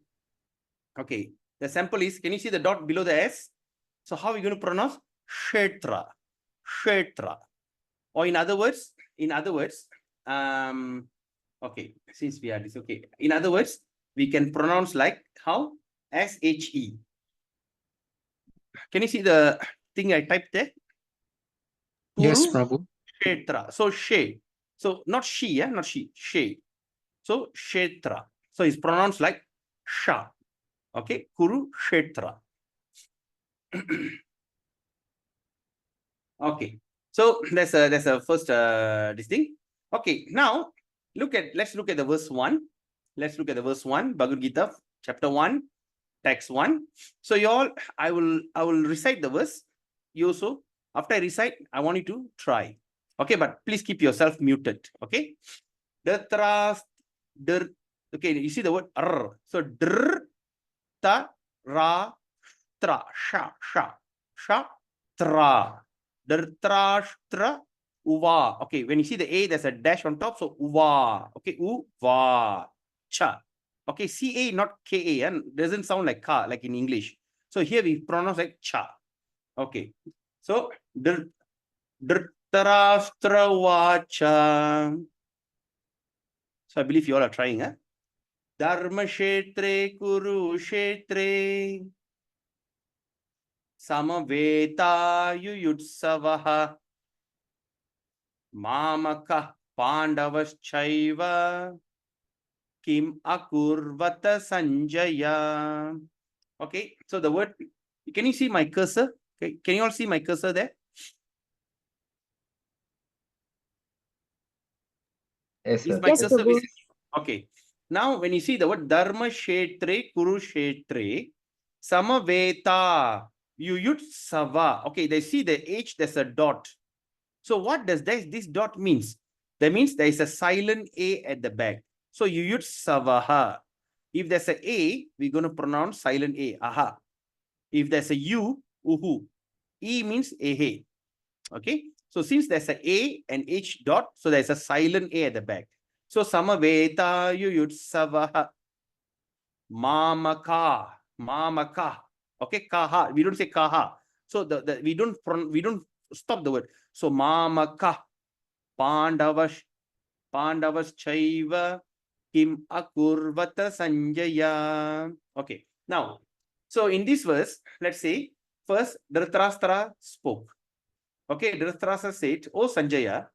Okay, the sample is, can you see the dot below the S? So how are we going to pronounce Kshetra? Kshetra. Or in other words, okay, since we are this, okay. In other words, we can pronounce like how? S-H-E. Can you see the thing I typed there? Yes, Kuru Prabhu. Kshetra. So she. So not she, yeah, not she. She. So Kshetra. So it's pronounced like Sha. Okay, Kuru Kshetra. Okay, so that's a first this thing. Okay, now let's look at the verse 1. Let's look at the verse 1, Bhagavad Gita, chapter 1, text 1. So you all, I will recite the verse. You also, after I recite, I want you to try. Okay, but please keep yourself muted. Okay. Okay, you see the word r. So dr ta ra tra sha tra. Drtrashtra uva. Okay, when you see the A, there's a dash on top. So uva. Okay, uva. Cha. Okay, CA, not KA. And doesn't sound like ka, like in English. So here we pronounce like cha. Okay. So drtarashtra vacha. So I believe you all are trying, huh? Dharma kshetre Kurukshetre Samaveta Yuyutsavaha Mamaka Pandavaschaiva Kim Akurvata Sanjaya. Okay, so the word, can you see my cursor? Okay, can you all see my cursor there? Yes, Is sir. my Yes, cursor Prabhu. visible? Okay. Now, when you see the word Dharma Kshetre, Kuru Kshetre, Samaveta, Yuyut Sava. Okay, they see the H, there's a dot. So what does this dot means? That means there is a silent A at the back. So Yuyut Savaha. If there's a A, we're going to pronounce silent A, aha. If there's a U, uhu. E means ehe. Okay. So since there's a A and H dot, so there's a silent A at the back. So Samaveta Yuyut Savaha. Mamaka. Mamaka. Okay, kaha. We don't say kaha. So we don't stop the word. So Mamaka. Pandavas. Pandavas Chaiva. Kim Akurvata Sanjaya. Okay. Now, so in this verse, let's say, first Dhritarashtra spoke. Okay, Dhritarashtra said, O Sanjaya,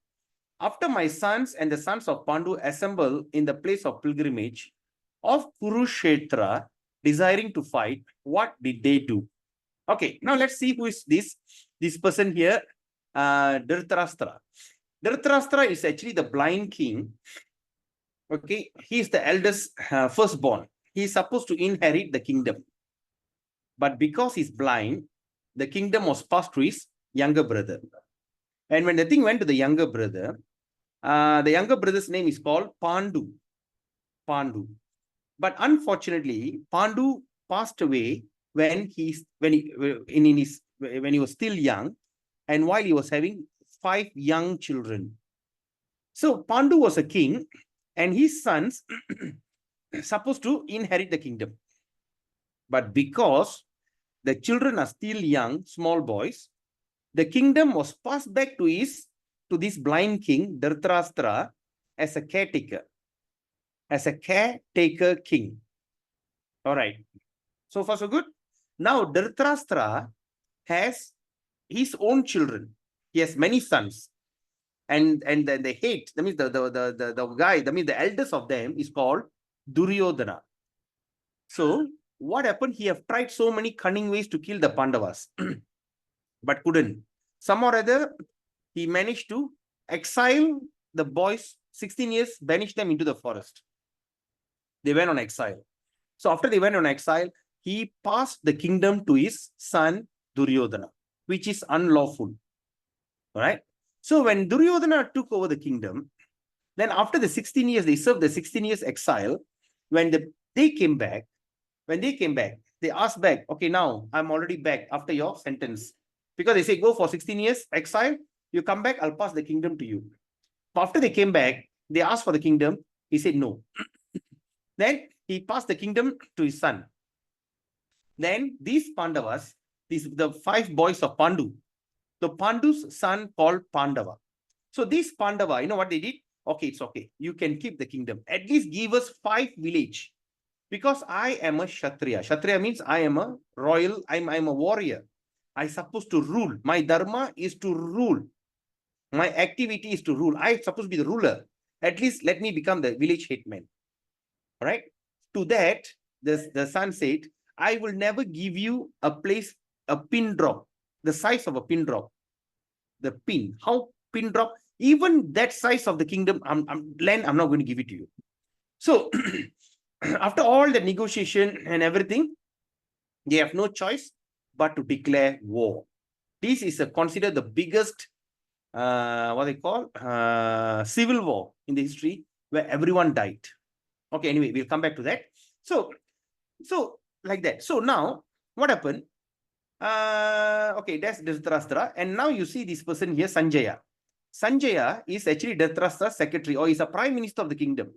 after my sons and the sons of Pandu assemble in the place of pilgrimage of Kurukshetra, desiring to fight, what did they do? Okay, now let's see who is this person here, Dhritarashtra. Dhritarashtra is actually the blind king. Okay, he is the eldest firstborn. He is supposed to inherit the kingdom. But because he's blind, the kingdom was passed to his younger brother. And when the thing went to the younger brother, the younger brother's name is called Pandu. Pandu. But unfortunately, Pandu passed away when he was still young, and while he was having 5 young children. So Pandu was a king, and his sons supposed to inherit the kingdom. But because the children are still young, small boys, the kingdom was passed back to this blind king, Dhritarashtra, as a caretaker. As a caretaker king. All right. So far, so good. Now, Dhritarashtra has his own children. He has many sons. And they hate. That means the guy, that means the eldest of them is called Duryodhana. So, what happened? He have tried so many cunning ways to kill the Pandavas, but couldn't. Some or other, he managed to exile the boys, 16 years, banish them into the forest. They went on exile. So after they went on exile, he passed the kingdom to his son Duryodhana, which is unlawful. All right. So when Duryodhana took over the kingdom, then after the 16 years, they served the 16 years exile. When they came back, they asked back, okay, now I'm already back after your sentence. Because they say, go for 16 years exile, you come back, I'll pass the kingdom to you. After they came back, they asked for the kingdom. He said no. Then he passed the kingdom to his son. Then these Pandavas, the 5 boys of Pandu, the Pandu's son called Pandava. So these Pandava, you know what they did? Okay, it's okay. You can keep the kingdom. At least give us 5 villages. Because I am a Kshatriya. Kshatriya means I am a royal, I'm a warrior. I'm supposed to rule. My dharma is to rule. My activity is to rule. I'm supposed to be the ruler. At least let me become the village headman. All right. To that, the son said, I will never give you a place, a pin drop, the size of a pin drop. The pin. How pin drop? Even that size of the kingdom, land, I'm not going to give it to you. So, after all the negotiation and everything, they have no choice but to declare war. This is considered the biggest, what they call, civil war in the history where everyone died. Okay, anyway, we'll come back to that. So like that. So now, what happened? Okay, that's Dhritarashtra. And now you see this person here, Sanjaya. Sanjaya is actually Dhritarashtra's secretary, or is a prime minister of the kingdom.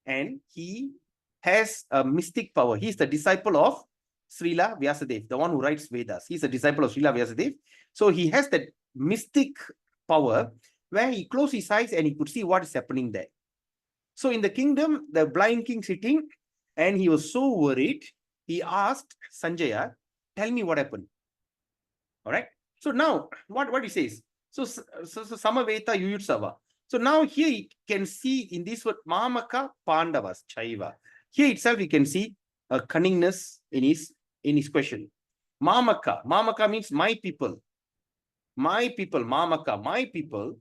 And he has a mystic power. He's the disciple of Srila Vyasadeva, the one who writes Vedas. He's a disciple of Srila Vyasadeva. So he has that mystic power where he closed his eyes and he could see what is happening there. So in the kingdom, the blind king sitting, and he was so worried, he asked Sanjaya, tell me what happened. All right. So now, what he says? So Samaveta Yuyutsava. So now here you can see in this word, Mamaka Pandavas Chaiva. Here itself you can see a cunningness in his question. Mamaka means my people. My people, Mamaka, my people.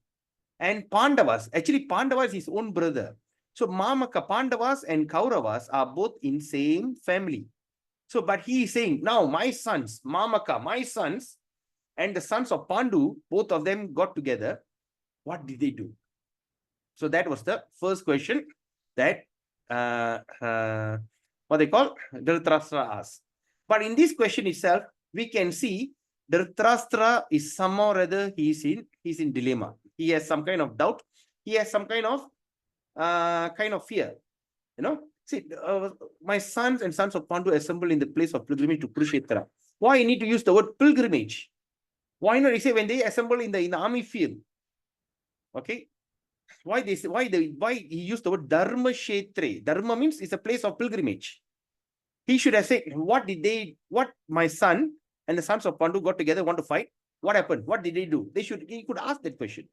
And Pandavas, actually Pandava is his own brother. So Mamaka, Pandavas and Kauravas are both in same family. So, but he is saying, now my sons, Mamaka, my sons, and the sons of Pandu, both of them got together. What did they do? So that was the first question that what they call Dhritarashtra asked. But in this question itself, we can see Dhritarashtra is somehow or other he's in dilemma. He has some kind of doubt. He has some kind of fear. You know, see, my sons and sons of Pandu assemble in the place of pilgrimage to Kurukshetra. Why you need to use the word pilgrimage? Why not? You say when they assemble in the army field. Okay. Why he used the word Dharma Kshetre? Dharma means it's a place of pilgrimage. He should have said, what my son and the sons of Pandu got together, want to fight? What happened? What did they do? He could ask that question.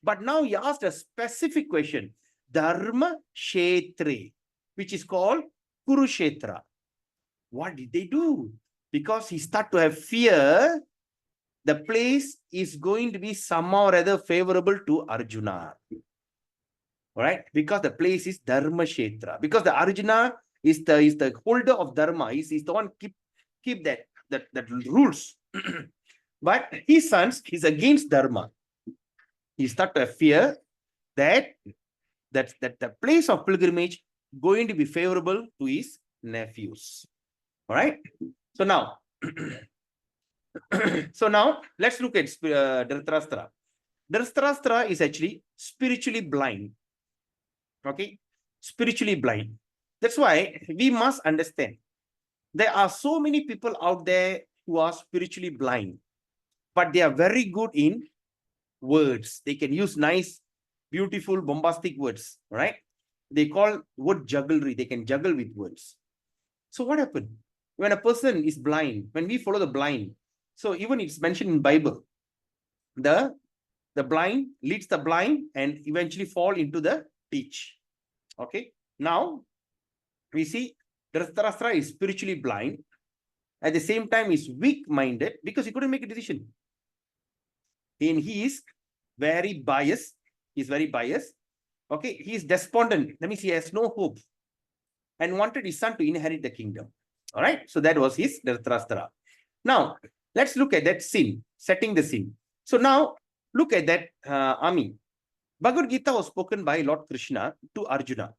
But now he asked a specific question, Dharma Kshetre, which is called Kurukshetra. What did they do? Because he started to have fear, the place is going to be somehow rather favorable to Arjuna. All right, because the place is Dharma Kshetra. Because the Arjuna is the holder of Dharma. He's the one keep that rules. But his sons is against Dharma. He started to have fear that the place of pilgrimage going to be favorable to his nephews. All right. So now, let's look at Dhritarashtra. Dhritarashtra is actually spiritually blind. Okay, spiritually blind. That's why we must understand there are so many people out there who are spiritually blind, but they are very good in words. They can use nice, beautiful, bombastic words, right? They call word jugglery. They can juggle with words. So what happened? When a person is blind, when we follow the blind, so even it's mentioned in Bible, the blind leads the blind and eventually fall into the ditch. Okay, now we see Dhritarashtra is spiritually blind. At the same time, is weak-minded because he couldn't make a decision. And he is very biased. He's very biased. Okay, he is despondent. That means he has no hope and wanted his son to inherit the kingdom. All right, so that was his Dhritarashtra. Now, let's look at that sin, setting the sin. So now, look at that army. Bhagavad Gita was spoken by Lord Krishna to Arjuna.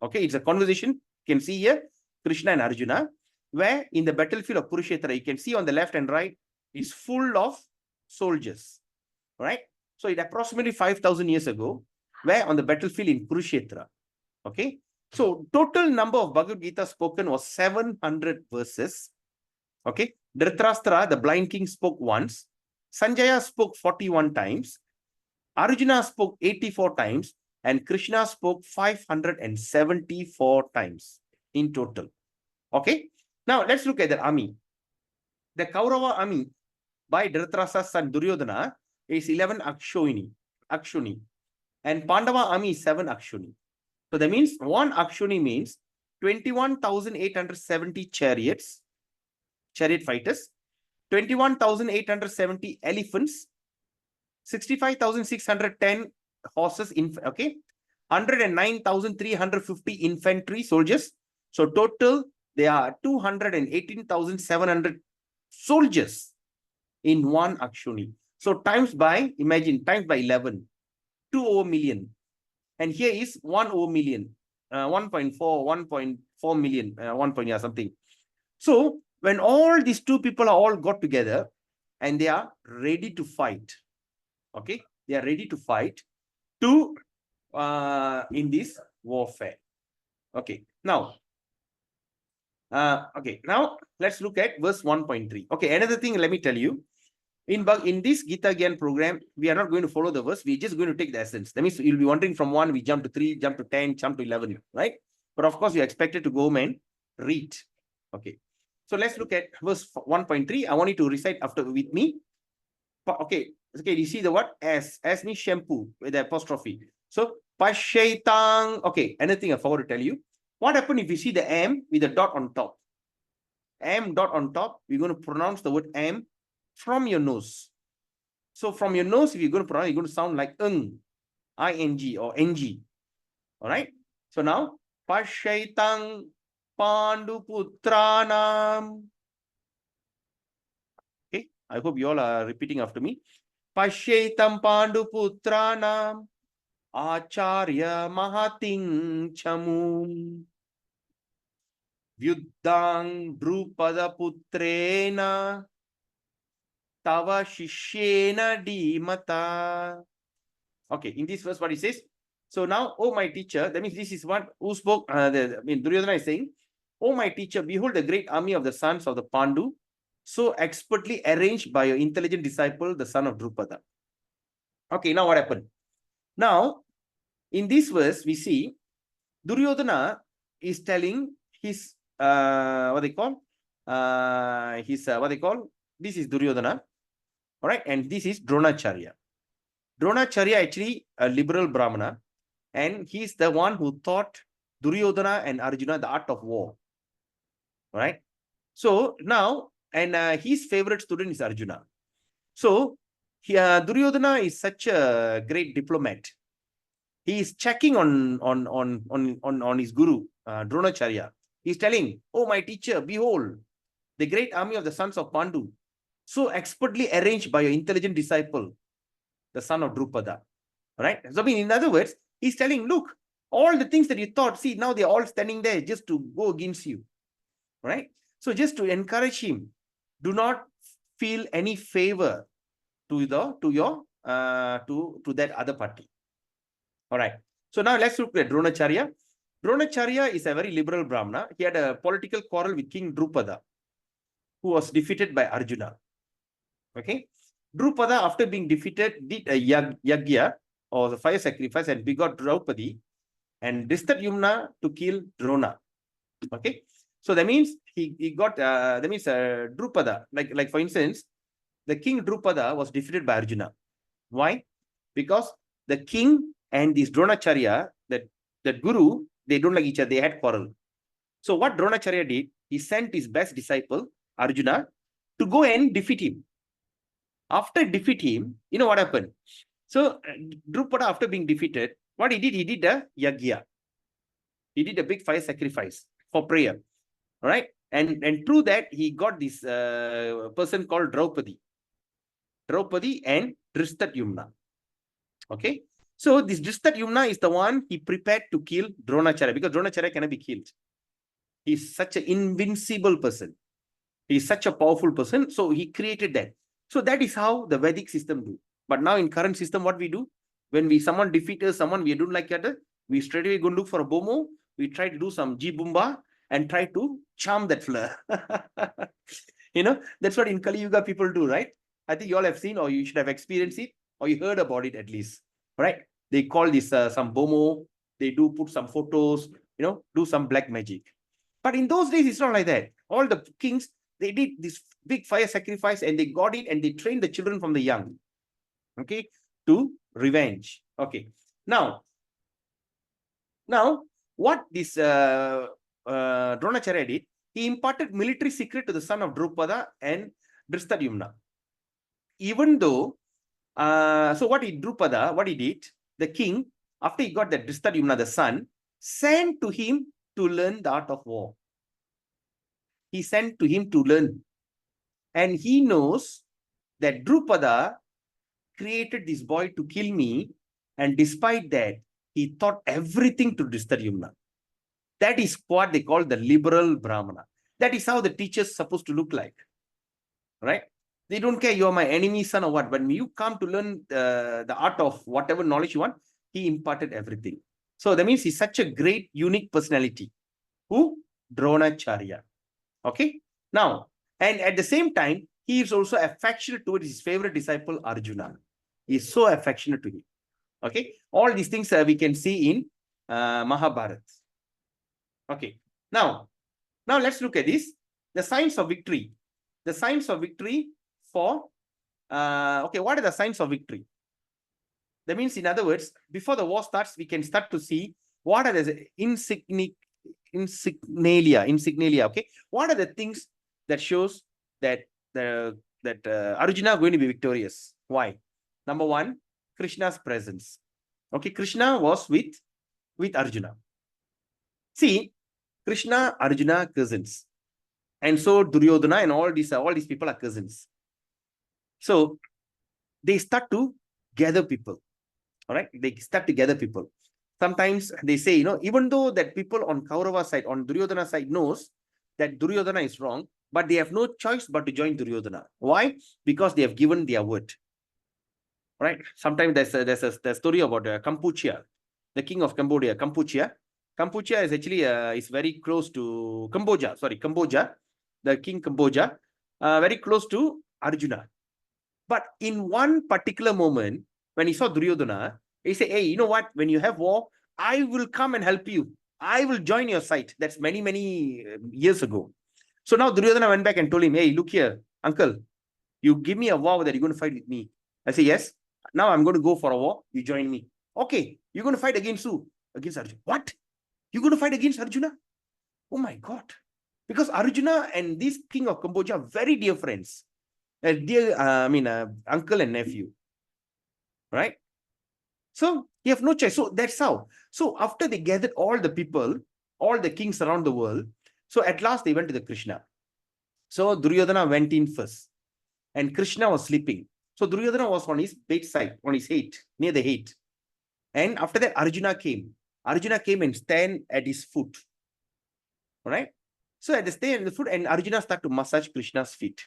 Okay, it's a conversation. You can see here, Krishna and Arjuna, where in the battlefield of Kurukshetra, you can see on the left and right, is full of soldiers. Right? So it approximately 5,000 years ago, where on the battlefield in Kurukshetra. Okay, so total number of Bhagavad Gita spoken was 700 verses. Okay, Dhritarashtra, the blind king, spoke once. Sanjaya spoke 41 times. Arjuna spoke 84 times. And Krishna spoke 574 times in total. Okay, now let's look at the army. The Kaurava army by Dhritarashtra's son Duryodhana is 11 Akshoni. And Pandava army is 7 Akshoni. So that means 1 Akshoni means 21,870 chariot fighters, 21,870 elephants, 65,610 horses, 109,350 infantry soldiers. So total, there are 218,700 soldiers in 1 Akshoni. So times by 11, 2 million. And here is 1 million, 1.4 million, something. So when all these two people are all got together and they are ready to fight, okay, they are ready to fight in this warfare. Okay, now let's look at verse 1.3. Okay, another thing, let me tell you, in this Gita Gyan program, we are not going to follow the verse, we're just going to take the essence. That means you'll be wondering from 1, we jump to 3, jump to 10, jump to 11, right? But of course, you're expected to go home and read. Okay, so let's look at verse 1.3. I want you to recite after with me. Okay, you see the word as means shampoo with the apostrophe. So Pashaitang. Okay, anything I forgot to tell you. What happens if you see the M with the dot on top? M dot on top, we're going to pronounce the word M from your nose. So from your nose, if you're going to pronounce, you're going to sound like ing or ng. All right. So now, Pashaitang Panduputranam. Okay. I hope you all are repeating after me. Pashetam Panduputranam Acharya Mahating Chamum Vyuddhang Drupada Putrena Tava Shishyena Dimata. Okay, in this verse, what it says. So now, oh my teacher, that means this is what who spoke. Duryodhana is saying, oh my teacher, behold the great army of the sons of the Pandu, so expertly arranged by your intelligent disciple, the son of Drupada. Okay, now what happened? Now, in this verse, we see Duryodhana is telling his what they call this is Duryodhana, all right, and this is Dronacharya. Dronacharya actually a liberal Brahmana, and he's the one who taught Duryodhana and Arjuna the art of war. All right. So now, and his favorite student is Arjuna. So Duryodhana is such a great diplomat. He is checking on his guru, Dronacharya. He's telling, oh, my teacher, behold, the great army of the sons of Pandu, so expertly arranged by your intelligent disciple, the son of Drupada. Right? So, I mean, in other words, he's telling, look, all the things that you thought, see, now they're all standing there just to go against you. Right? So, just to encourage him, do not feel any favor to that other party. All right. So now let's look at Dronacharya. Dronacharya is a very liberal Brahmana. He had a political quarrel with King Drupada, who was defeated by Arjuna. Okay. Drupada, after being defeated, did a yagya, or the fire sacrifice, and begot Draupadi and distant Yumna to kill Drona. Okay. So that means he got, Drupada, like for instance, the king Drupada was defeated by Arjuna. Why? Because the king and this Dronacharya, that guru, they don't like each other. They had quarrel. So what Dronacharya did, he sent his best disciple, Arjuna, to go and defeat him. After defeat him, you know what happened? So Drupada, after being defeated, what he did a yagya. He did a big fire sacrifice for prayer. All right. And through that, he got this person called Draupadi and Dristadyumna. Okay. So this Dristadyumna is the one he prepared to kill Dronacharya, because Dronacharya cannot be killed. He's such an invincible person. He's such a powerful person. So he created that. So that is how the Vedic system do. But now in current system, what we do, when someone defeats us, someone we don't like other, we straight away go look for a bomo. We try to do some Jibumba and try to charm that fella. You know, that's what in Kali Yuga people do, right? I think you all have seen, or you should have experienced it, or you heard about it at least, right? They call this some bomo. They do put some photos, you know, do some black magic. But in those days, it's not like that. All the kings, they did this big fire sacrifice, and they got it, and they trained the children from the young, okay, to revenge. Okay. Now what this Dronacharya did, he imparted military secret to the son of Drupada and Dristadyumna. Even though, so what he did, the king, after he got that Dristadyumna, the son, sent to him to learn the art of war. He sent to him to learn. And he knows that Drupada created this boy to kill me. And despite that, he taught everything to Dristadyumna. That is what they call the liberal Brahmana. That is how the teacher is supposed to look like. Right? They don't care you're my enemy son or what. When you come to learn the art of whatever knowledge you want, he imparted everything. So that means he's such a great, unique personality. Who? Dronacharya. Okay? Now, and at the same time, he is also affectionate towards his favorite disciple, Arjuna. He is so affectionate to him. Okay? All these things we can see in Mahabharata. Okay. Now let's look at this. The signs of victory. The signs of victory for, okay, what are the signs of victory? That means, in other words, before the war starts, we can start to see what are the insignalia, okay? What are the things that shows that Arjuna is going to be victorious? Why? Number one, Krishna's presence. Okay, Krishna was with with Arjuna. See, Krishna, Arjuna, cousins. And so Duryodhana and all these people are cousins. So they start to gather people. All right. They start to gather people. Sometimes they say, even though that people on Kaurava side, on Duryodhana side knows that Duryodhana is wrong, but they have no choice but to join Duryodhana. Why? Because they have given their word. Right? Sometimes there's a story about Kampuchea, the king of Cambodia, Kampuchea. Kampuchea is actually is very close to Cambodia. Sorry, Cambodia, the king Cambodia, very close to Arjuna. But in one particular moment, when he saw Duryodhana, he said, hey, you know what? When you have war, I will come and help you. I will join your side. That's many, many years ago. So now Duryodhana went back and told him, hey, look here, uncle, you give me a war that you're going to fight with me. I say, yes. Now I'm going to go for a war. You join me. Okay. You're going to fight against who? Against Arjuna. What? You're going to fight against Arjuna? Oh my God. Because Arjuna and this king of Cambodia are very dear friends. Uncle and nephew. Right? So you have no choice. So that's how. So after they gathered all the people, all the kings around the world, so at last they went to the Krishna. So Duryodhana went in first. And Krishna was sleeping. So Duryodhana was on his bedside, on his head, near the head. And after that, Arjuna came. Arjuna came and stand at his foot. All right. So at the stay at the foot, and Arjuna started to massage Krishna's feet.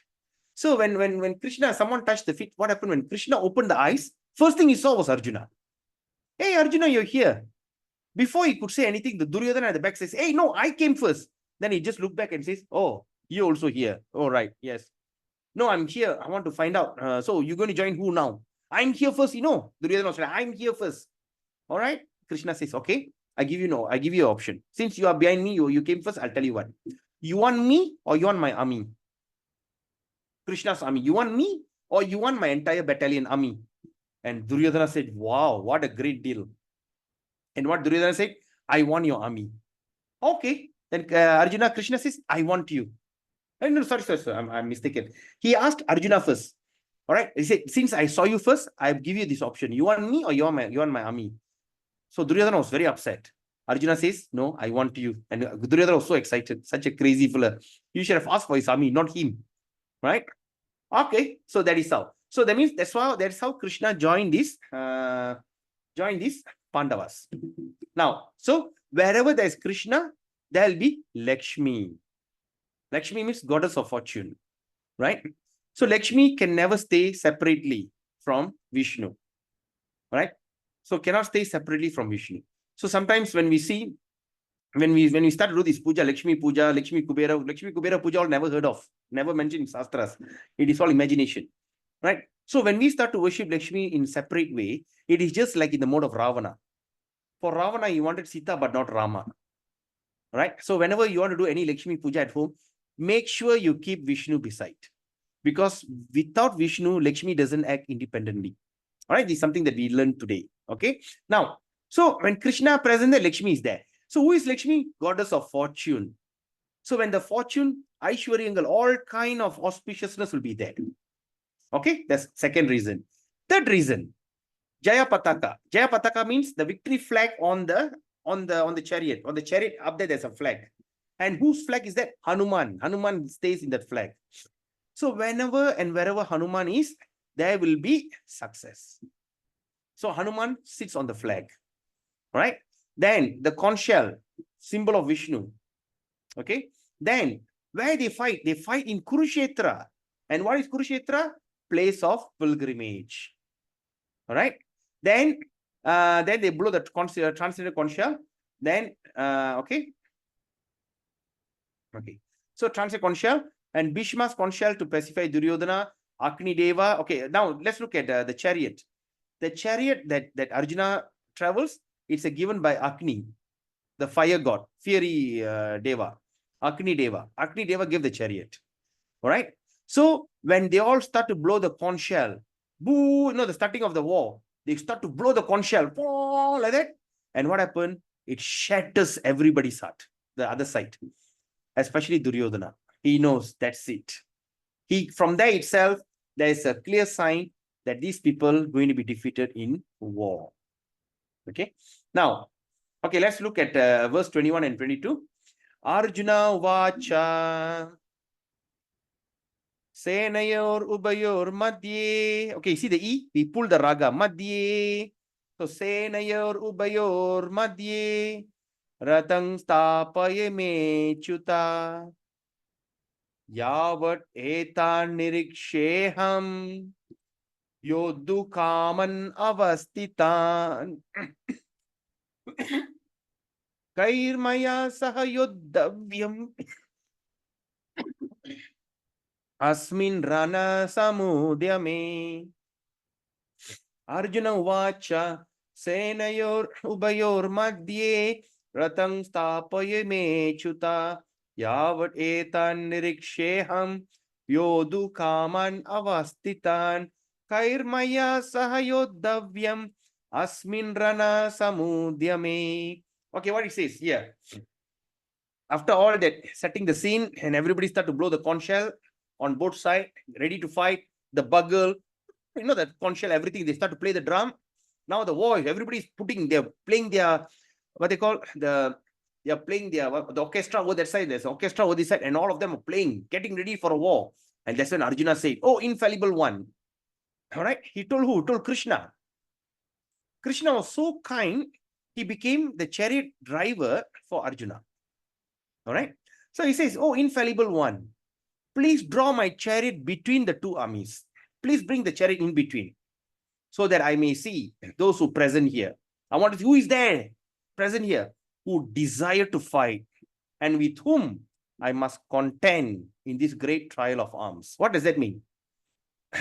So when Krishna, someone touched the feet, what happened when Krishna opened the eyes? First thing he saw was Arjuna. Hey, Arjuna, you're here. Before he could say anything, the Duryodhana at the back says, hey, no, I came first. Then he just looked back and says, oh, you're also here. Oh, right. Yes. No, I'm here. I want to find out. So you're going to join who now? I'm here first, Duryodhana said, I'm here first. All right. Krishna says, okay, I give you an option. Since you are behind me, you came first, I'll tell you what. You want me or you want my army? Krishna's army. You want me or you want my entire battalion army? And Duryodhana said, wow, what a great deal. And what Duryodhana said, I want your army. Okay. Then Krishna says, I want you. No, sorry, I'm mistaken. He asked Arjuna first. All right. He said, since I saw you first, I give you this option. You want me or you want my army? So Duryodhana was very upset. Arjuna says, no, I want you. And Duryodhana was so excited. Such a crazy fella. You should have asked for his army, not him. Right? Okay. So that is how. So that means that's how Krishna joined this Pandavas. Now, so wherever there is Krishna, there will be Lakshmi. Lakshmi means goddess of fortune, right? So Lakshmi can never stay separately from Vishnu, right? So cannot stay separately from Vishnu. So sometimes when we see, when we start to do this puja, Lakshmi Kubera puja, all never heard of, never mentioned in Shastras. It is all imagination, right? So when we start to worship Lakshmi in separate way, it is just like in the mode of Ravana. For Ravana, he wanted Sita but not Rama, right? So whenever you want to do any Lakshmi puja at home, make sure you keep Vishnu beside, because without Vishnu, Lakshmi doesn't act independently. All right, this is something that we learned today. Okay, now, so when Krishna present, the Lakshmi is there. So who is Lakshmi? Goddess of fortune. So when the fortune, Aishwaryangal, all kind of auspiciousness will be there. Okay, that's second reason. Third reason, Jaya Pataka. Jaya Pataka means the victory flag on the chariot. On the chariot up there, there's a flag. And whose flag is that? Hanuman. Hanuman stays in that flag. So whenever and wherever Hanuman is, there will be success. So Hanuman sits on the flag. Right? Then the conch shell, symbol of Vishnu. Okay? Then where they fight in Kurukshetra. And what is Kurukshetra? Place of pilgrimage. All right? Then they blow the transcendental conch shell. Then okay. So transcendental conch shell and Bhishma's conch shell to pacify Duryodhana, Agni Deva. Okay, now let's look at the chariot. The chariot that Arjuna travels, it's given by Agni, the fire god, fiery Deva, Agni Deva. Agni Deva gave the chariot. All right. So when they all start to blow the conch shell, boo, the starting of the war, they start to blow the conch shell, like that. And what happened? It shatters everybody's heart, the other side, especially Duryodhana. He knows that's it. From there itself, there is a clear sign that these people are going to be defeated in war. Okay. Now, Okay, let's look at verse 21 and 22. Arjuna Vacha Senayor Ubayor Madhye. Okay, see the E? We pull the raga. Madhye. So Senayor Ubayor Madhye. Ratang Stapaye Me Chuta. Yavat Etan Niriksheham. Yodhu Kaman Avastitan. Kairmaya Sahayodavyam. Asmin Rana Samudyame. Arjuna Vacha Senayor Ubayor Madhye Ratang Stapaye Me Chuta Yavat Etan Niriksheham Yodhu Kaman Avastitan Kairmaya Sahayodavyam Asmin Rana Samudyame. Okay, what it says here. After all that, setting the scene and everybody start to blow the conch shell on both sides, ready to fight, the bugle, you know, that conch shell, everything, they start to play the drum. Now the war, everybody's they're playing their, what they call, they're playing the orchestra over that side, there's orchestra over this side, and all of them are playing, getting ready for a war. And that's when Arjuna said, oh, infallible one. All right, he told who? He told Krishna. Krishna was so kind, he became the chariot driver for Arjuna. All right. So he says, oh, infallible one, please draw my chariot between the two armies. Please bring the chariot in between so that I may see those who present here. I want to see who is there present here, who desire to fight and with whom I must contend in this great trial of arms. What does that mean?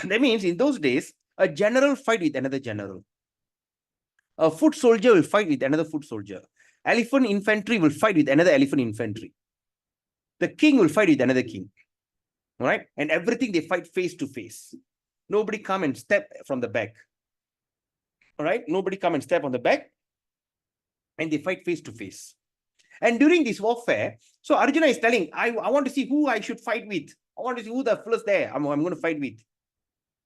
That means in those days, a general fight with another general. A foot soldier will fight with another foot soldier. Elephant infantry will fight with another elephant infantry. The king will fight with another king. All right. And everything they fight face to face. Nobody come and step from the back. All right. Nobody come and step on the back. And they fight face to face. And during this warfare, so Arjuna is telling, I want to see who I should fight with. I want to see who the first there I'm going to fight with.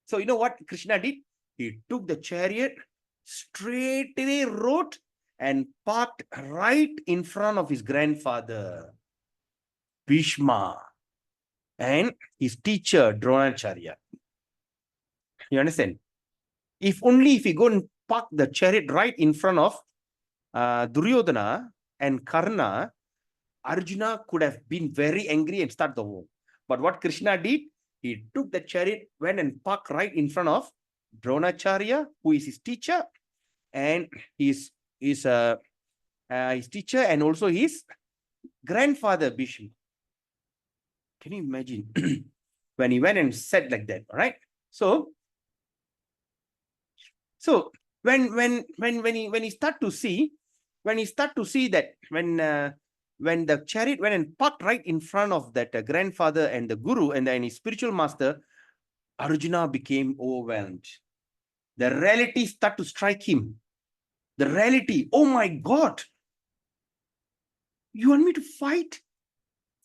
So you know what Krishna did? He took the chariot, straight away rode and parked right in front of his grandfather, Bhishma, and his teacher, Dronacharya. You understand? If he go and park the chariot right in front of Duryodhana and Karna, Arjuna could have been very angry and start the war. But what Krishna did, he took the chariot, went and parked right in front of Dronacharya, who is his teacher, and his teacher, and also his grandfather, Bhishma. Can you imagine when he went and said like that? All right. So when he start to see that when the chariot went and parked right in front of that grandfather and the guru and then his spiritual master, Arjuna became overwhelmed. The reality start to strike him. The reality, oh my God, you want me to fight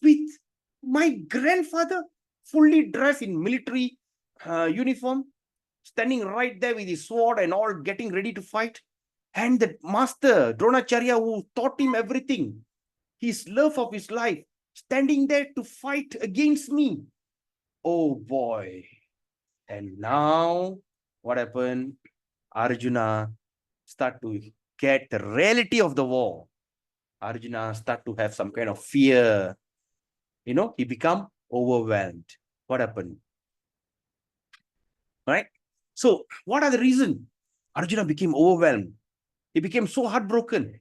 with my grandfather, fully dressed in military uniform, standing right there with his sword and all, getting ready to fight. And the master, Dronacharya, who taught him everything, his love of his life, standing there to fight against me. Oh boy. And now, what happened? Arjuna start to get the reality of the war. Arjuna start to have some kind of fear. You know, he become overwhelmed. What happened? Right? So, what are the reasons? Arjuna became overwhelmed. He became so heartbroken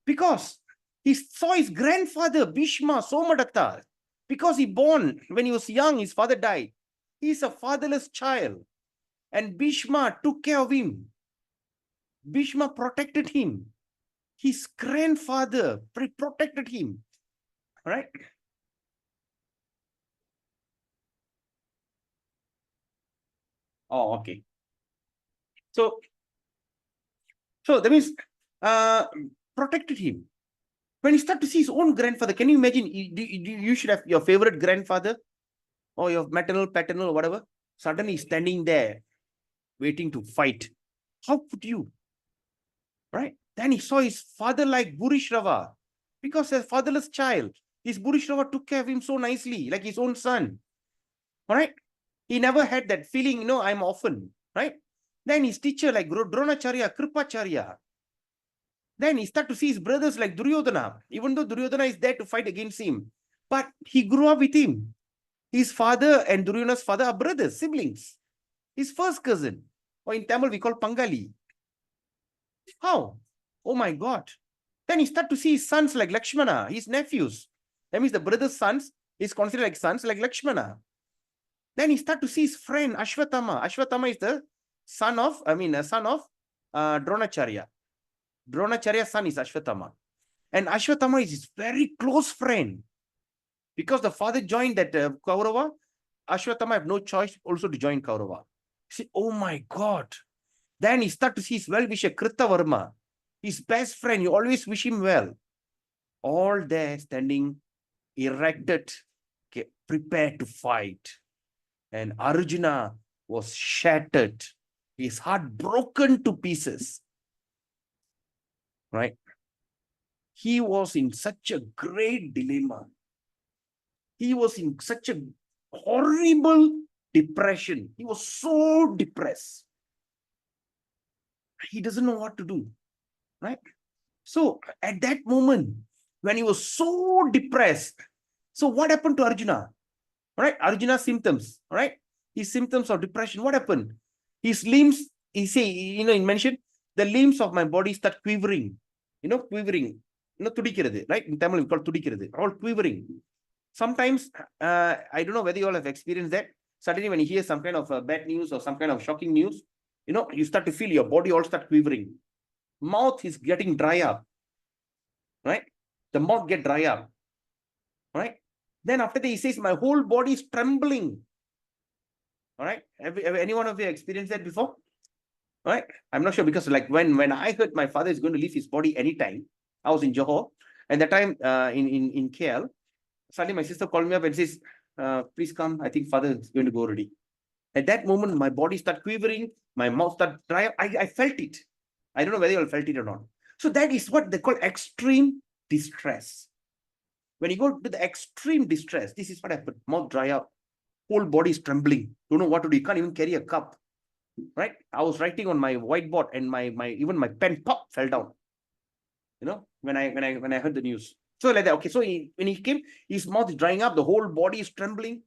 because he saw his grandfather, Bhishma, Somadatta. Because he born when he was young, his father died. He is a fatherless child. And Bhishma took care of him. Bhishma protected him. His grandfather protected him. All right? Oh, okay. So that means protected him. When he start to see his own grandfather, can you imagine? You should have your favorite grandfather or your maternal, paternal, or whatever. Suddenly standing there, waiting to fight. How could you? Right? Then he saw his father like Burishrava, because as fatherless child, his Burishrava took care of him so nicely, like his own son. All right. He never had that feeling, I'm orphan, right? Then his teacher like Dronacharya, Kripacharya. Then he started to see his brothers like Duryodhana, even though Duryodhana is there to fight against him. But he grew up with him. His father and Duryodhana's father are brothers, siblings. His first cousin. Or in Tamil, we call Pangali. How? Oh my God. Then he started to see his sons like Lakshmana, his nephews. That means the brother's sons is considered like sons like Lakshmana. Then he started to see his friend Ashwatthama. Ashwatthama is the son of Dronacharya. Dronacharya's son is Ashwatthama. And Ashwatthama is his very close friend. Because the father joined that Kaurava, Ashwatthama have no choice also to join Kaurava. See, oh my God. Then he started to see his well-wisher Kritavarma, his best friend. You always wish him well. All there standing erected, okay, prepared to fight. And Arjuna was shattered, his heart broken to pieces. Right? He was in such a great dilemma. He was in such a horrible depression. He was so depressed. He doesn't know what to do. Right? So at that moment, when he was so depressed, so what happened to Arjuna? Right? Arjuna's symptoms, right? His symptoms of depression, what happened? His limbs, he mentioned, the limbs of my body start quivering. Quivering. Tudikkirathu, right? In Tamil, we call tudikkirathu, all quivering. Sometimes, I don't know whether you all have experienced that. Suddenly, when you hear some kind of bad news or some kind of shocking news, you start to feel your body all start quivering. Mouth is getting dry up, right? The mouth get dry up, right? Then after that, he says, my whole body is trembling. All right. Have any one of you experienced that before? All right. I'm not sure, because like when I heard my father is going to leave his body anytime, I was in Johor, and that time in KL, suddenly my sister called me up and says, please come. I think father is going to go already. At that moment, my body started quivering, my mouth started dry up. I felt it. I don't know whether you all felt it or not. So that is what they call extreme distress. When you go to the extreme distress, this is what happened. Mouth dry up, whole body is trembling. Don't know what to do. You can't even carry a cup. Right? I was writing on my whiteboard, and even my pen pop fell down. When I heard the news. So like that. Okay. So when he came, his mouth is drying up, the whole body is trembling,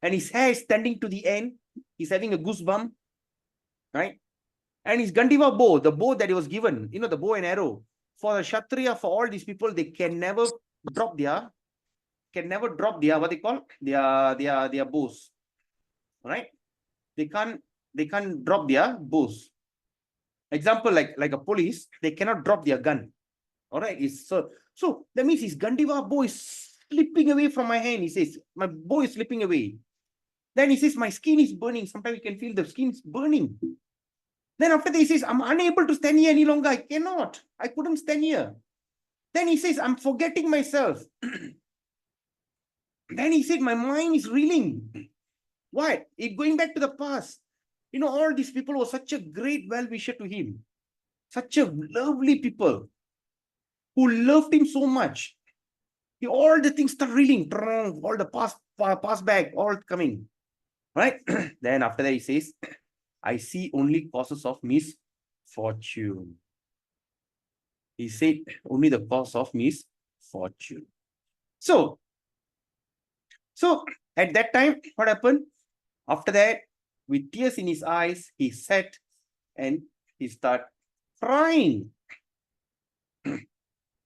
and his hair is standing to the end. He's having a goosebump. Right? And his Gandiva bow, the bow that he was given, the bow and arrow, for the Kshatriya, for all these people, they can never drop their what they call their bows. Right? They can't drop their bows. Example, like a police, they cannot drop their gun. All right. So that means his Gandiva bow is slipping away from my hand. He says, my bow is slipping away. Then he says, my skin is burning. Sometimes you can feel the skin is burning. Then after that, he says, I'm unable to stand here any longer. I cannot. I couldn't stand here. Then he says, I'm forgetting myself. Then he said, my mind is reeling. Why? It going back to the past. All these people were such a great well-wisher to him. Such a lovely people who loved him so much. All the things start reeling. All the past back, all coming. Right? Then after that, he says, I see only causes of misfortune. He said, only the cause of misfortune. So at that time, what happened? After that, with tears in his eyes, he sat and he started crying.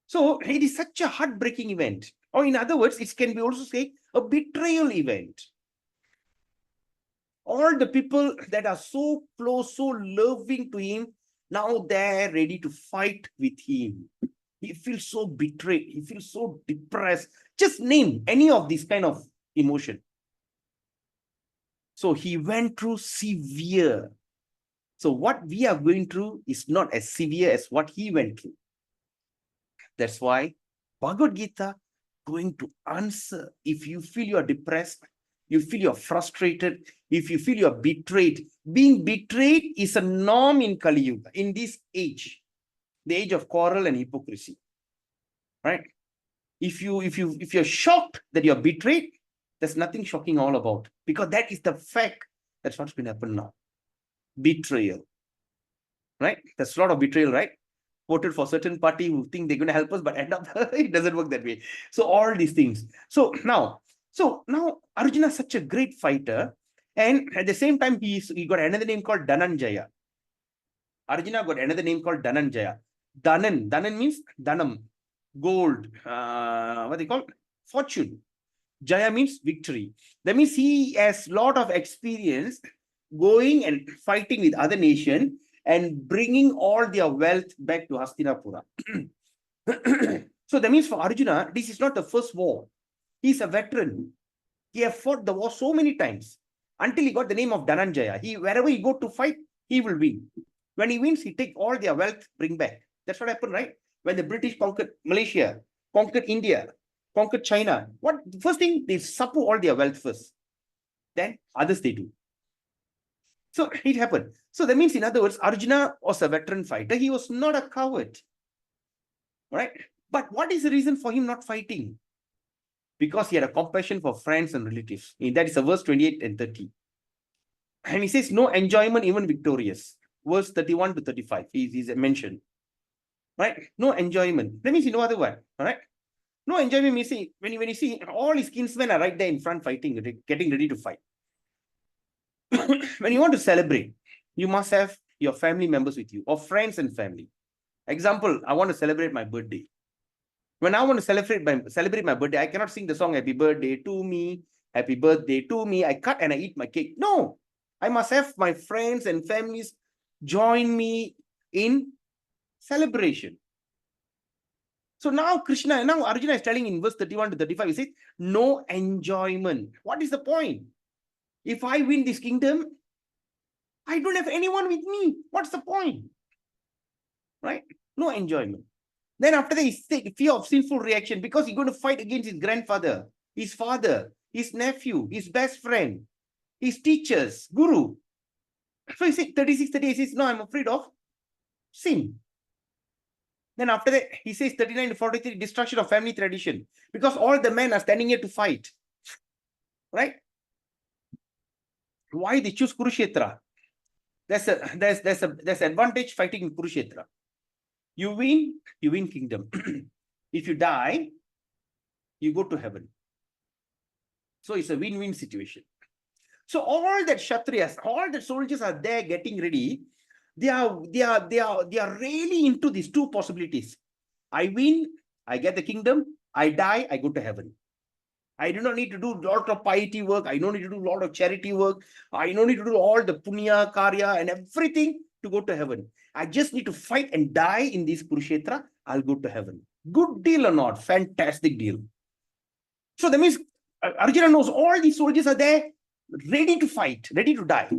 So it is such a heartbreaking event. Or in other words, it can be also say a betrayal event. All the people that are so close, so loving to him, now they're ready to fight with him. He feels so betrayed. He feels so depressed. Just name any of these kind of emotion. So he went through severe. So what we are going through is not as severe as what he went through. That's why Bhagavad Gita going to answer. If you feel you are depressed, you feel you're frustrated, if you feel you're betrayed, being betrayed is a norm in Kali Yuga, in this age. the age of quarrel and hypocrisy. Right? If you're shocked that you're betrayed, there's nothing shocking all about, because that is the fact. That's what's been happened now. Betrayal. Right? There's a lot of betrayal, right? Voted for certain party who think they're going to help us, but end up it doesn't work that way. So all these things. So now Arjuna is such a great fighter, and at the same time he got another name called Dhananjaya. Arjuna got another name called Dhananjaya. Dhanan means Dhanam, gold. What they call fortune. Jaya means victory. That means he has a lot of experience going and fighting with other nation and bringing all their wealth back to Hastinapura. So that means for Arjuna, this is not the first war. He's a veteran. He has fought the war so many times until he got the name of Dhananjaya. Wherever he go to fight, he will win. When he wins, he take all their wealth, bring back. That's what happened, right? When the British conquered Malaysia, conquered India, conquered China, what first thing, they supple all their wealth first. Then others they do. So it happened. So that means, in other words, Arjuna was a veteran fighter. He was not a coward. Right? But what is the reason for him not fighting? Because he had a compassion for friends and relatives. That is verse 28 and 30. And he says, no enjoyment, even victorious. Verse 31 to 35, he's mentioned. Right? No enjoyment. That means in no other word. All right? No enjoyment means, when you see all his kinsmen are right there in front fighting, getting ready to fight. When you want to celebrate, you must have your family members with you, or friends and family. Example, I want to celebrate my birthday. When I want to celebrate my birthday, I cannot sing the song happy birthday to me, happy birthday to me. I cut and I eat my cake. No, I must have my friends and families join me in celebration. So now Arjuna is telling in verse 31 to 35, he says, no enjoyment. What is the point? If I win this kingdom, I don't have anyone with me. What's the point? Right? No enjoyment. Then after that, he said fear of sinful reaction, because he's going to fight against his grandfather, his father, his nephew, his best friend, his teachers, guru. So he said 36, 38, he says, no, I'm afraid of sin. Then after that, he says 39 to 43, destruction of family tradition, because all the men are standing here to fight. Right? Why they choose Kurukshetra? There's advantage fighting in Kurukshetra. You win kingdom. If you die, you go to heaven. So it's a win-win situation. So all that Kshatriyas, all the soldiers are there getting ready. They are really into these two possibilities. I win, I get the kingdom. I die, I go to heaven. I do not need to do a lot of piety work. I don't need to do a lot of charity work. I don't need to do all the punya, karya, and everything to go to heaven. I just need to fight and die in this Kurukshetra. I'll go to heaven. Good deal or not? Fantastic deal. So that means Arjuna knows all these soldiers are there, ready to fight, ready to die.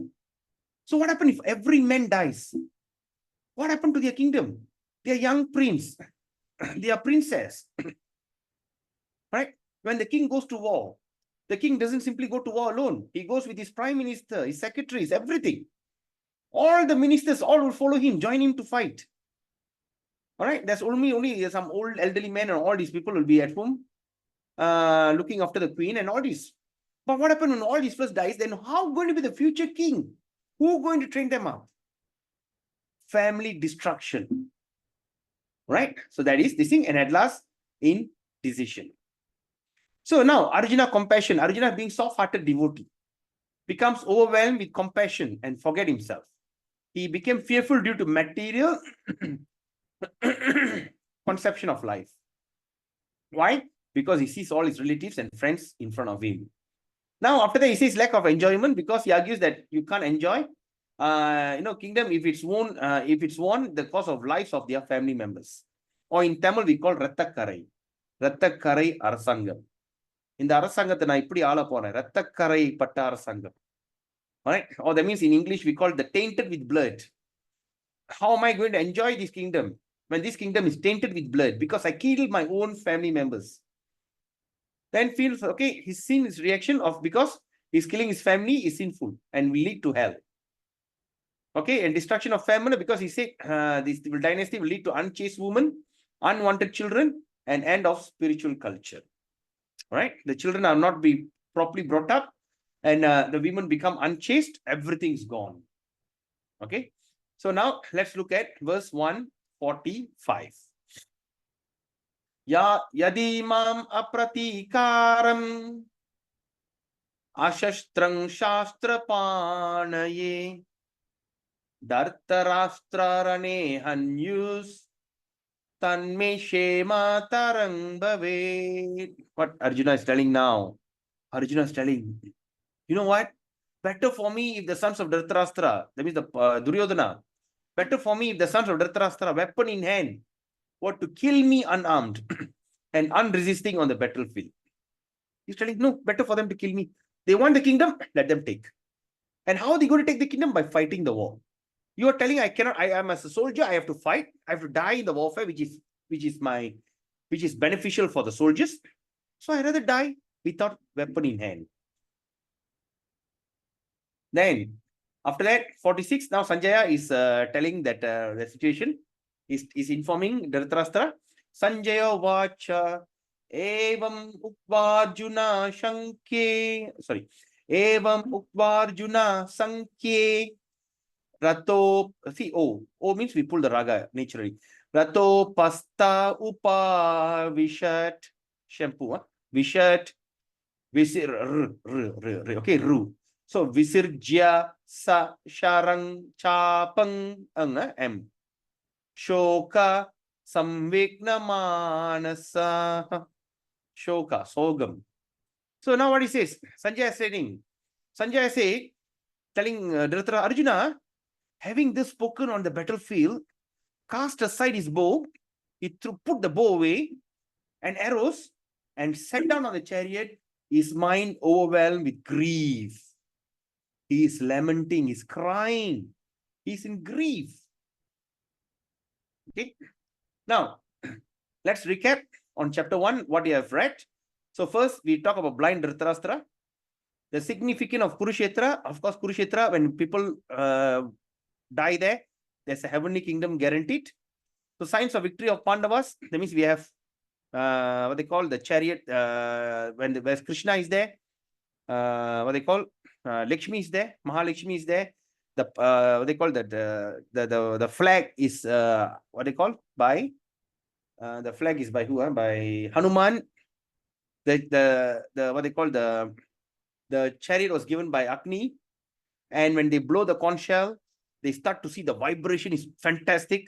So what happens if every man dies? What happened to their kingdom? Their young prince, their princess. Right? When the king goes to war, the king doesn't simply go to war alone. He goes with his prime minister, his secretaries, everything. All the ministers all will follow him, join him to fight. All right? There's only some old elderly men and all these people will be at home looking after the queen and all this. But what happened when all these first dies? Then how going to be the future king? Who going to train them up? Family destruction. Right? So that is this thing. And at last, indecision. So now Arjuna compassion. Arjuna being soft-hearted devotee becomes overwhelmed with compassion and forget himself. He became fearful due to material conception of life. Why? Because he sees all his relatives and friends in front of him. Now, after that, he says lack of enjoyment, because he argues that you can't enjoy, kingdom if it's won, the cost of lives of their family members. Or in Tamil, we call Rattakarai. Rattakarai Arasangam. In the Arasangata, na ipdi ala pona. Rattakarai patta Arasangam. Alright? Or that means in English, we call the tainted with blood. How am I going to enjoy this kingdom when this kingdom is tainted with blood? Because I killed my own family members. Then feels, okay, his sin is reaction of because he's killing his family is sinful and will lead to hell. Okay, and destruction of family, because he said this dynasty will lead to unchaste women, unwanted children, and end of spiritual culture. Right? The children are not be properly brought up, and the women become unchaste, everything's gone. Okay, so now let's look at verse 145. Ya yadimam apratikaram ashastrang shastra panaye dartarashtrarane hanyus tanme shema tarang bhave. What Arjuna is telling now? Arjuna is telling, you know what? Better for me if the sons of Dhritarashtra, that means the Duryodhana, better for me if the sons of Dhritarashtra, weapon in hand, were to kill me unarmed and unresisting on the battlefield. He's telling, no, better for them to kill me. They want the kingdom, let them take. And how are they going to take the kingdom? By fighting the war. You are telling I cannot, I am as a soldier, I have to fight, I have to die in the warfare, which is beneficial for the soldiers. So I rather die without weapon in hand. Then, after that, 46, now Sanjaya is telling that the situation is informing Dhritarashtra. Sanjaya vacha evam ukvarjuna shankye, sorry, evam ukvarjuna sankye rato, see, O means we pull the raga naturally. Rato pasta upa vishat, shampoo, vishat, visir, okay, ru. So visirjya sa sharang chapang m. Shoka samvigna manasa. Shoka, sogam. So now what he says, Sanjay is saying, telling Dhritarashtra, Arjuna, having this spoken on the battlefield, cast aside his bow, he put the bow away and arrows and sat down on the chariot, his mind overwhelmed with grief. He is lamenting, he's crying, he's in grief. Okay. Now, let's recap on chapter 1, what you have read. So first, we talk about blind Dhritarashtra. The significance of Kurukshetra. Of course, Kurukshetra, when people die there, there's a heavenly kingdom guaranteed. So signs of victory of Pandavas, that means we have what they call the chariot, where Krishna is there, what they call Lakshmi is there, Mahalakshmi is there. The what they call that the flag is what they call by the flag is by who? By Hanuman. The what they call the chariot was given by Agni, and when they blow the conch shell, they start to see the vibration is fantastic.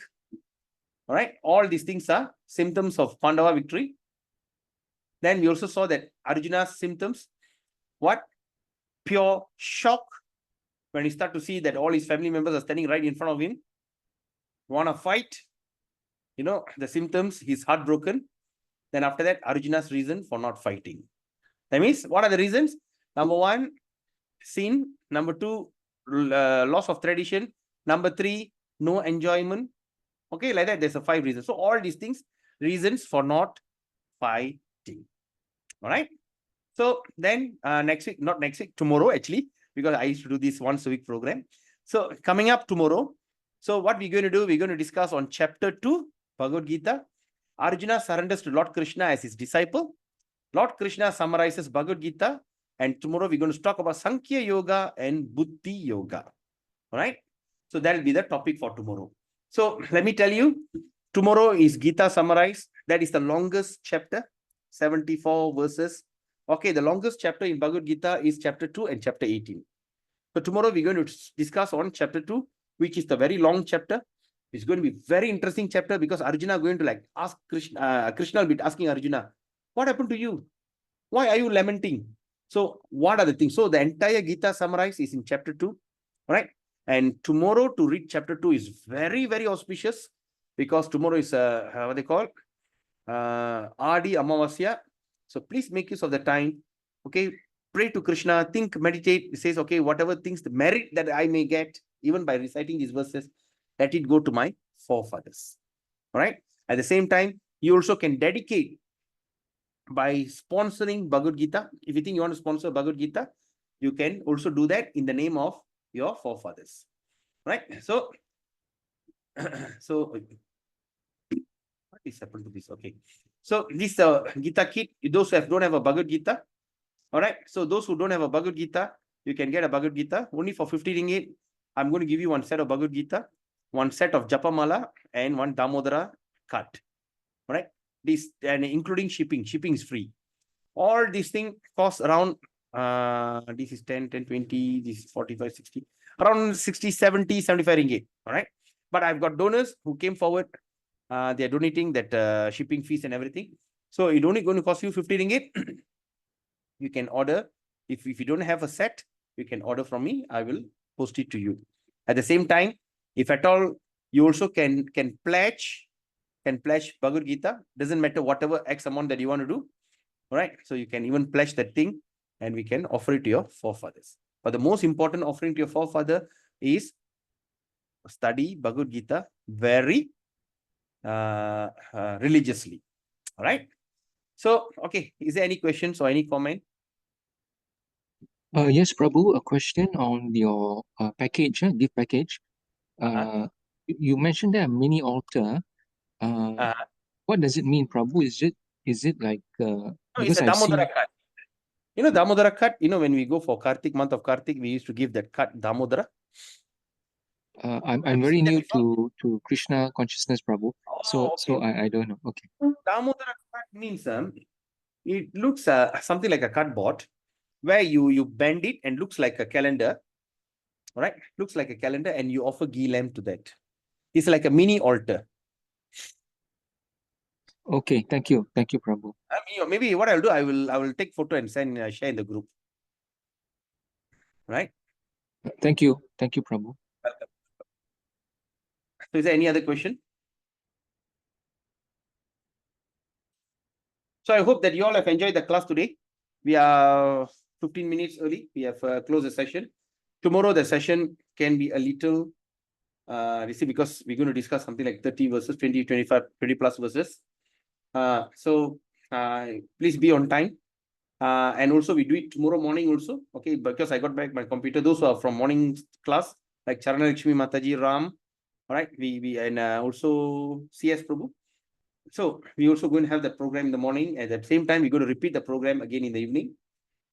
All right, all these things are symptoms of Pandava victory. Then we also saw that Arjuna's symptoms, what? Pure shock when he start to see that all his family members are standing right in front of him, want to fight. You know, the symptoms, he's heartbroken. Then after that, Arjuna's reason for not fighting. That means, what are the reasons? Number 1, sin. Number 2, loss of tradition. Number 3, no enjoyment. Okay, like that, there's a 5 reasons. So all these things, reasons for not fighting. All right. So then next week, not next week, tomorrow actually, because I used to do this once a week program. So coming up tomorrow. So what we're going to do, we're going to discuss on chapter 2, Bhagavad Gita. Arjuna surrenders to Lord Krishna as his disciple. Lord Krishna summarizes Bhagavad Gita. And tomorrow we're going to talk about Sankhya Yoga and Buddhi Yoga. All right. So that will be the topic for tomorrow. So let me tell you, tomorrow is Gita summarized. That is the longest chapter, 74 verses. Okay, the longest chapter in Bhagavad Gita is chapter 2 and chapter 18. So tomorrow we're going to discuss on chapter 2, which is the very long chapter. It's going to be very interesting chapter because Arjuna going to like ask Krishna, Krishna will be asking Arjuna, what happened to you? Why are you lamenting? So what are the things? So the entire Gita summarized is in chapter 2, right? And tomorrow to read chapter 2 is very, very auspicious because tomorrow is what they call Adi Amavasya. So please make use of the time. Okay, pray to Krishna, think, meditate. It says, okay, whatever things, the merit that I may get, even by reciting these verses, let it go to my forefathers. All right. At the same time, you also can dedicate by sponsoring Bhagavad Gita. If you think you want to sponsor Bhagavad Gita, you can also do that in the name of your forefathers. right? So, so what is happened to this? Okay. So this Gita kit, those who don't have a Bhagavad Gita, all right. So those who don't have a Bhagavad Gita, you can get a Bhagavad Gita only for 50 ringgit. I'm going to give you one set of Bhagavad Gita, one set of Japamala, and one Damodara card. All right. This and including shipping. Shipping is free. All these things cost around this is 10, 10, 20, this is 45, 60, around 60, 70, 75 ringgit. All right. But I've got donors who came forward. They are donating that shipping fees and everything. So it's only going to cost you 50 ringgit. You can order. If you don't have a set, you can order from me. I will post it to you. At the same time, if at all, you also can pledge Bhagavad Gita. Doesn't matter whatever X amount that you want to do. All right. So you can even pledge that thing and we can offer it to your forefathers. But the most important offering to your forefather is study Bhagavad Gita very religiously. All right. So, okay. Is there any questions or any comment? Yes, Prabhu, a question on your package, gift package. You mentioned that a mini altar. What does it mean, Prabhu? Is it like No, because it's a I've seen Damodara cut. You know Damodara cut? You know, when we go for Kartik, month of Kartik, we used to give that cut Damodara. I'm Have you very seen that new before? to Krishna consciousness, Prabhu. So okay. I don't know. Okay. Damodara cut means it looks something like a cardboard where you bend it and looks like a calendar. All right, looks like a calendar, and you offer ghee lamp to that. It's like a mini altar. Okay, thank you, Prabhu. Maybe what I'll do, I will take photo and send share in the group. Right. Thank you, Prabhu. Welcome. So, is there any other question? So I hope that you all have enjoyed the class today. We are 15 minutes early. We have closed the session. Tomorrow the session can be a little risky because we're going to discuss something like 30 verses, 20, 25, 20 plus verses. So please be on time. And also we do it tomorrow morning also. Okay, because I got back my computer. Those who are from morning class, like Charana Lakshmi Mataji, Ram. All right, we and also CS Prabhu. So we also going to have the program in the morning. At the same time, we're going to repeat the program again in the evening.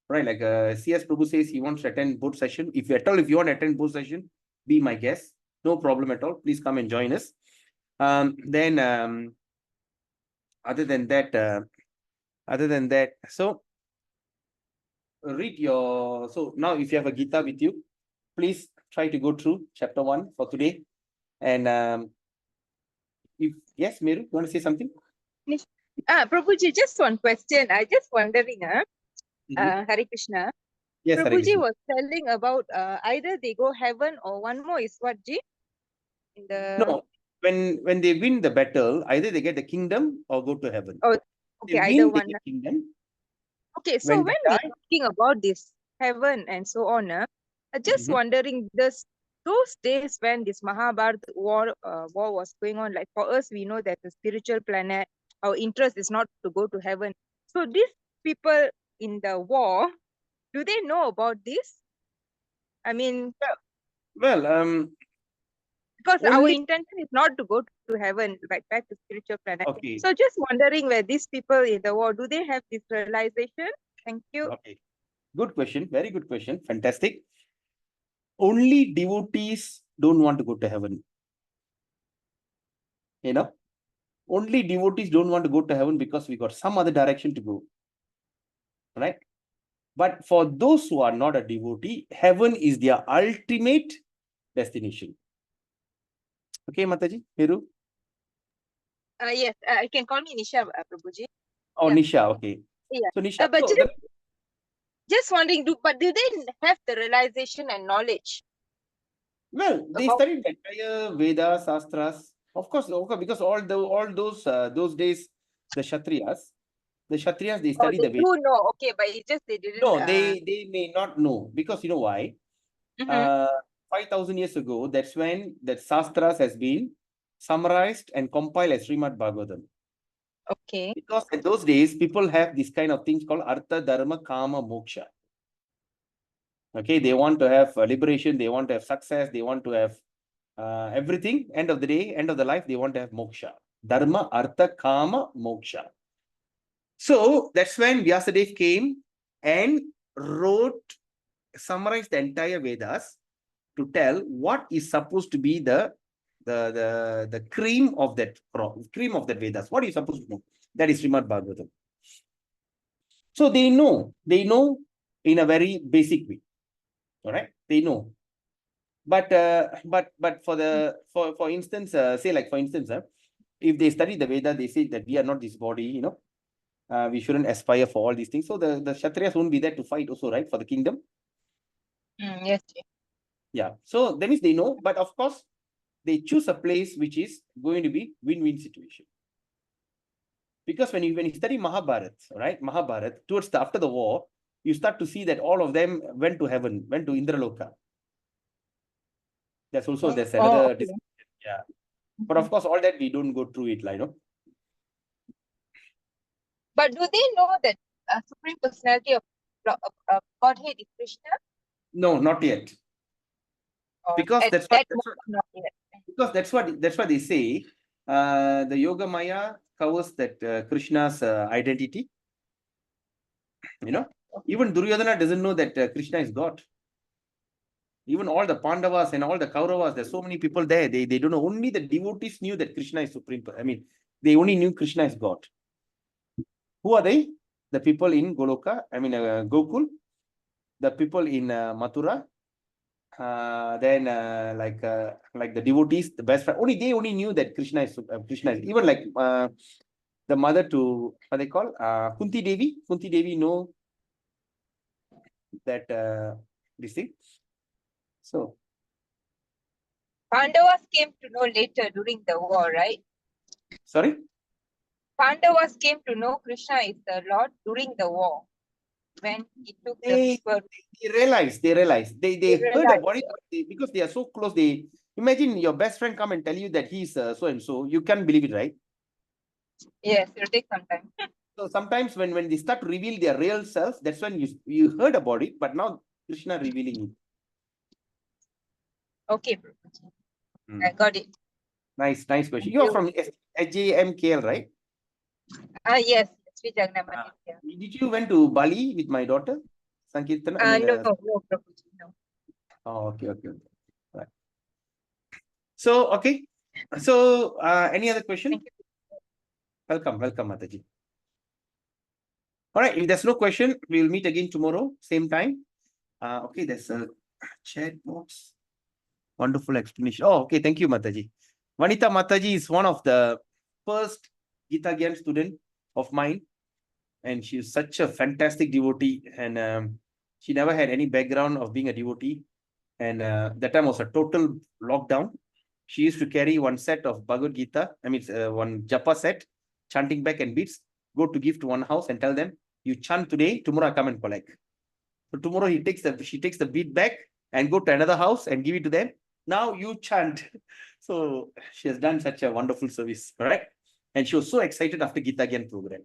Right, like CS Prabhu says he wants to attend both session. If at all, if you want to attend both session, be my guest. No problem at all. Please come and join us. Then other than that, so read your, so now if you have a Gita with you, please try to go through chapter 1 for today. And if yes, Meru, you want to say something? Prabhuji, just one question. I just wondering, Mhm. Hare Krishna. Yes, Hare Prabhuji Krishna. was telling about either they go heaven or one more is what, Ji? In the No, when they win the battle, either they get the kingdom or go to heaven. oh, They okay, either win, they one. get kingdom. Okay, so When when they we're die, talking about this heaven and so on, I just Mhm. wondering those days when this Mahabharata war was going on, like for us, we know that the spiritual planet, our interest is not to go to heaven. So these people in the war, do they know about this? I mean, well, because our only intention is not to go to heaven, like back to spiritual planet. okay. So just wondering where these people in the war, do they have this realization? Thank you. Okay, good question. Very good question. Fantastic. Only devotees don't want to go to heaven. You know, only devotees don't want to go to heaven because we got some other direction to go. Right. But for those who are not a devotee, heaven is their ultimate destination. Okay, Mataji, Meru? Yes, you can call me Nisha, Prabhuji. Oh, Yeah. Nisha, okay. Yeah. So Nisha, But so just wondering, do they have the realization and knowledge? well, they About- studied the entire Vedas, Shastras. Of course, because all those days, the Kshatriyas, they Oh, study they the Vedas. do know, okay, but it's just they didn't. No, they may not know because you know why? Mhm. 5,000 years ago, that's when that Shastras has been summarized and compiled as Srimad Bhagavatam. Okay. Because in those days, people have this kind of things called Artha, Dharma, Kama, Moksha. Okay, they want to have liberation, they want to have success, they want to have everything, end of the day, end of the life, they want to have moksha. Dharma, artha, kama, moksha. So that's when Vyasadeva came and summarized the entire Vedas to tell what is supposed to be the cream of that Vedas. What are you supposed to know? That is Srimad Bhagavatam. So they know in a very basic way. All right, they know. But for instance, if they study the Veda, they say that we are not this body, we shouldn't aspire for all these things. So the Kshatriyas won't be there to fight also, right, for the kingdom. Yes. Yeah. So that means they know, but of course, they choose a place which is going to be win-win situation. Because when you study Mahabharata, right, towards after the war, you start to see that all of them went to heaven, went to Indraloka. There's another okay. yeah. But of course, all that we don't go through it, like, But do they know that Supreme Personality of Godhead is Krishna? No, not yet. Or Because at that's that what moment, not yet. because that's what they say. The Yoga Maya covers that Krishna's identity. Even Duryodhana doesn't know that Krishna is God. Even all the Pandavas and all the Kauravas, there's so many people there. They don't know. Only the devotees knew that Krishna is supreme. I mean, they only knew Krishna is God. Who are they? The people in Goloka. I mean, Gokul. The people in Mathura. Then like the devotees, the best friend. They only knew that Krishna is even like the mother to what they call Kunti Devi. Kunti Devi know that this thing. So Pandavas came to know later during the war, right? sorry. Pandavas came to know Krishna is the Lord during the war when he took the people. They realize they heard realized, about it because they are so close. They imagine your best friend come and tell you that he's so and so. You can't believe it, right? Yes, it will take some time. So sometimes when they start to reveal their real self, that's when you heard about it. But now Krishna revealing it. Okay, bro. I got it. Nice question. You are from SJMKL, right? Yes, Sri Jagannath. Did you went to Bali with my daughter, Sankirtana? No, Prabhuji, no. Oh, okay. Right. So, okay. So, any other question? Thank you. Welcome, Mataji. All right. If there's no question, we will meet again tomorrow, same time. Okay, there's a chat box. Wonderful explanation. Oh, okay. Thank you, Mataji. Vanita Mataji is one of the first Gita Gyan student of mine. And she is such a fantastic devotee. And she never had any background of being a devotee. And that time was a total lockdown. She used to carry one set of Bhagavad Gita. I mean, one japa set, chanting back and beats, go to give to one house and tell them, you chant today, tomorrow I come and collect. So tomorrow she takes the beat back and go to another house and give it to them. Now you chant. So she has done such a wonderful service, right? And she was so excited after Gita Gyan program.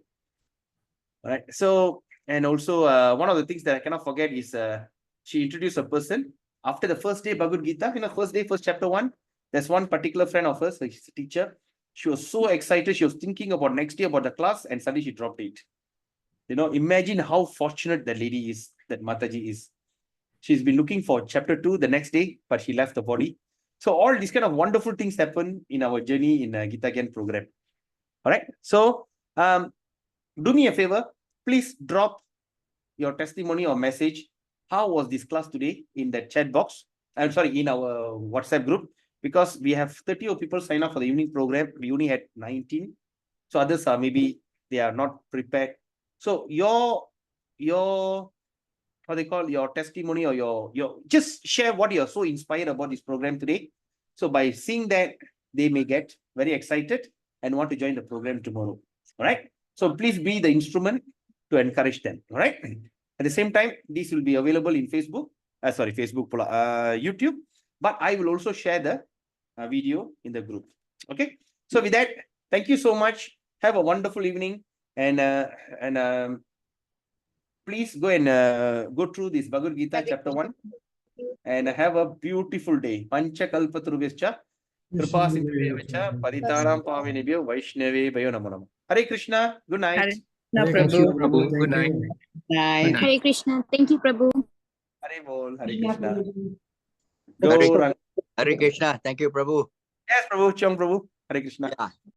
All right. So, and also one of the things that I cannot forget is she introduced a person after the first day Bhagavad Gita, first day, first chapter 1. There's one particular friend of hers, she's a teacher. She was so excited. She was thinking about next year about the class and suddenly she dropped it. Imagine how fortunate that lady is, that Mataji is. She's been looking for chapter 2 the next day, but she left the body. So all these kind of wonderful things happen in our journey in Gita Gyan program. All right. So do me a favor, please drop your testimony or message. How was this class today in the chat box? I'm sorry, in our WhatsApp group, because we have 30 people sign up for the evening program. We only had 19. So others are maybe they are not prepared. So your what they call your testimony or your just share what you're so inspired about this program today. So by seeing that, they may get very excited and want to join the program tomorrow. All right. So please be the instrument to encourage them. All right. At the same time, this will be available in Facebook. YouTube. But I will also share the video in the group. Okay. So with that, thank you so much. Have a wonderful evening. And please go and go through this Bhagavad Gita chapter 1 and have a beautiful day. Pancha Kalpatarubhyascha Kripa Sindhubhyo Vacha Paritanam Pavinebhyo Vaishnavebhyo Namo Namo. Hare Krishna. Good night. Hare Hare Krishna, Krishna, Prabhu. Prabhu, Thank good night. you. Bye. Good night. Hare Krishna. Thank you, Prabhu. Hare Bol. Hare Krishna. Hare- Gaurang. Hare Krishna. Thank you, Prabhu. Yes, Prabhu. Chang Prabhu. Hare Krishna. Yeah.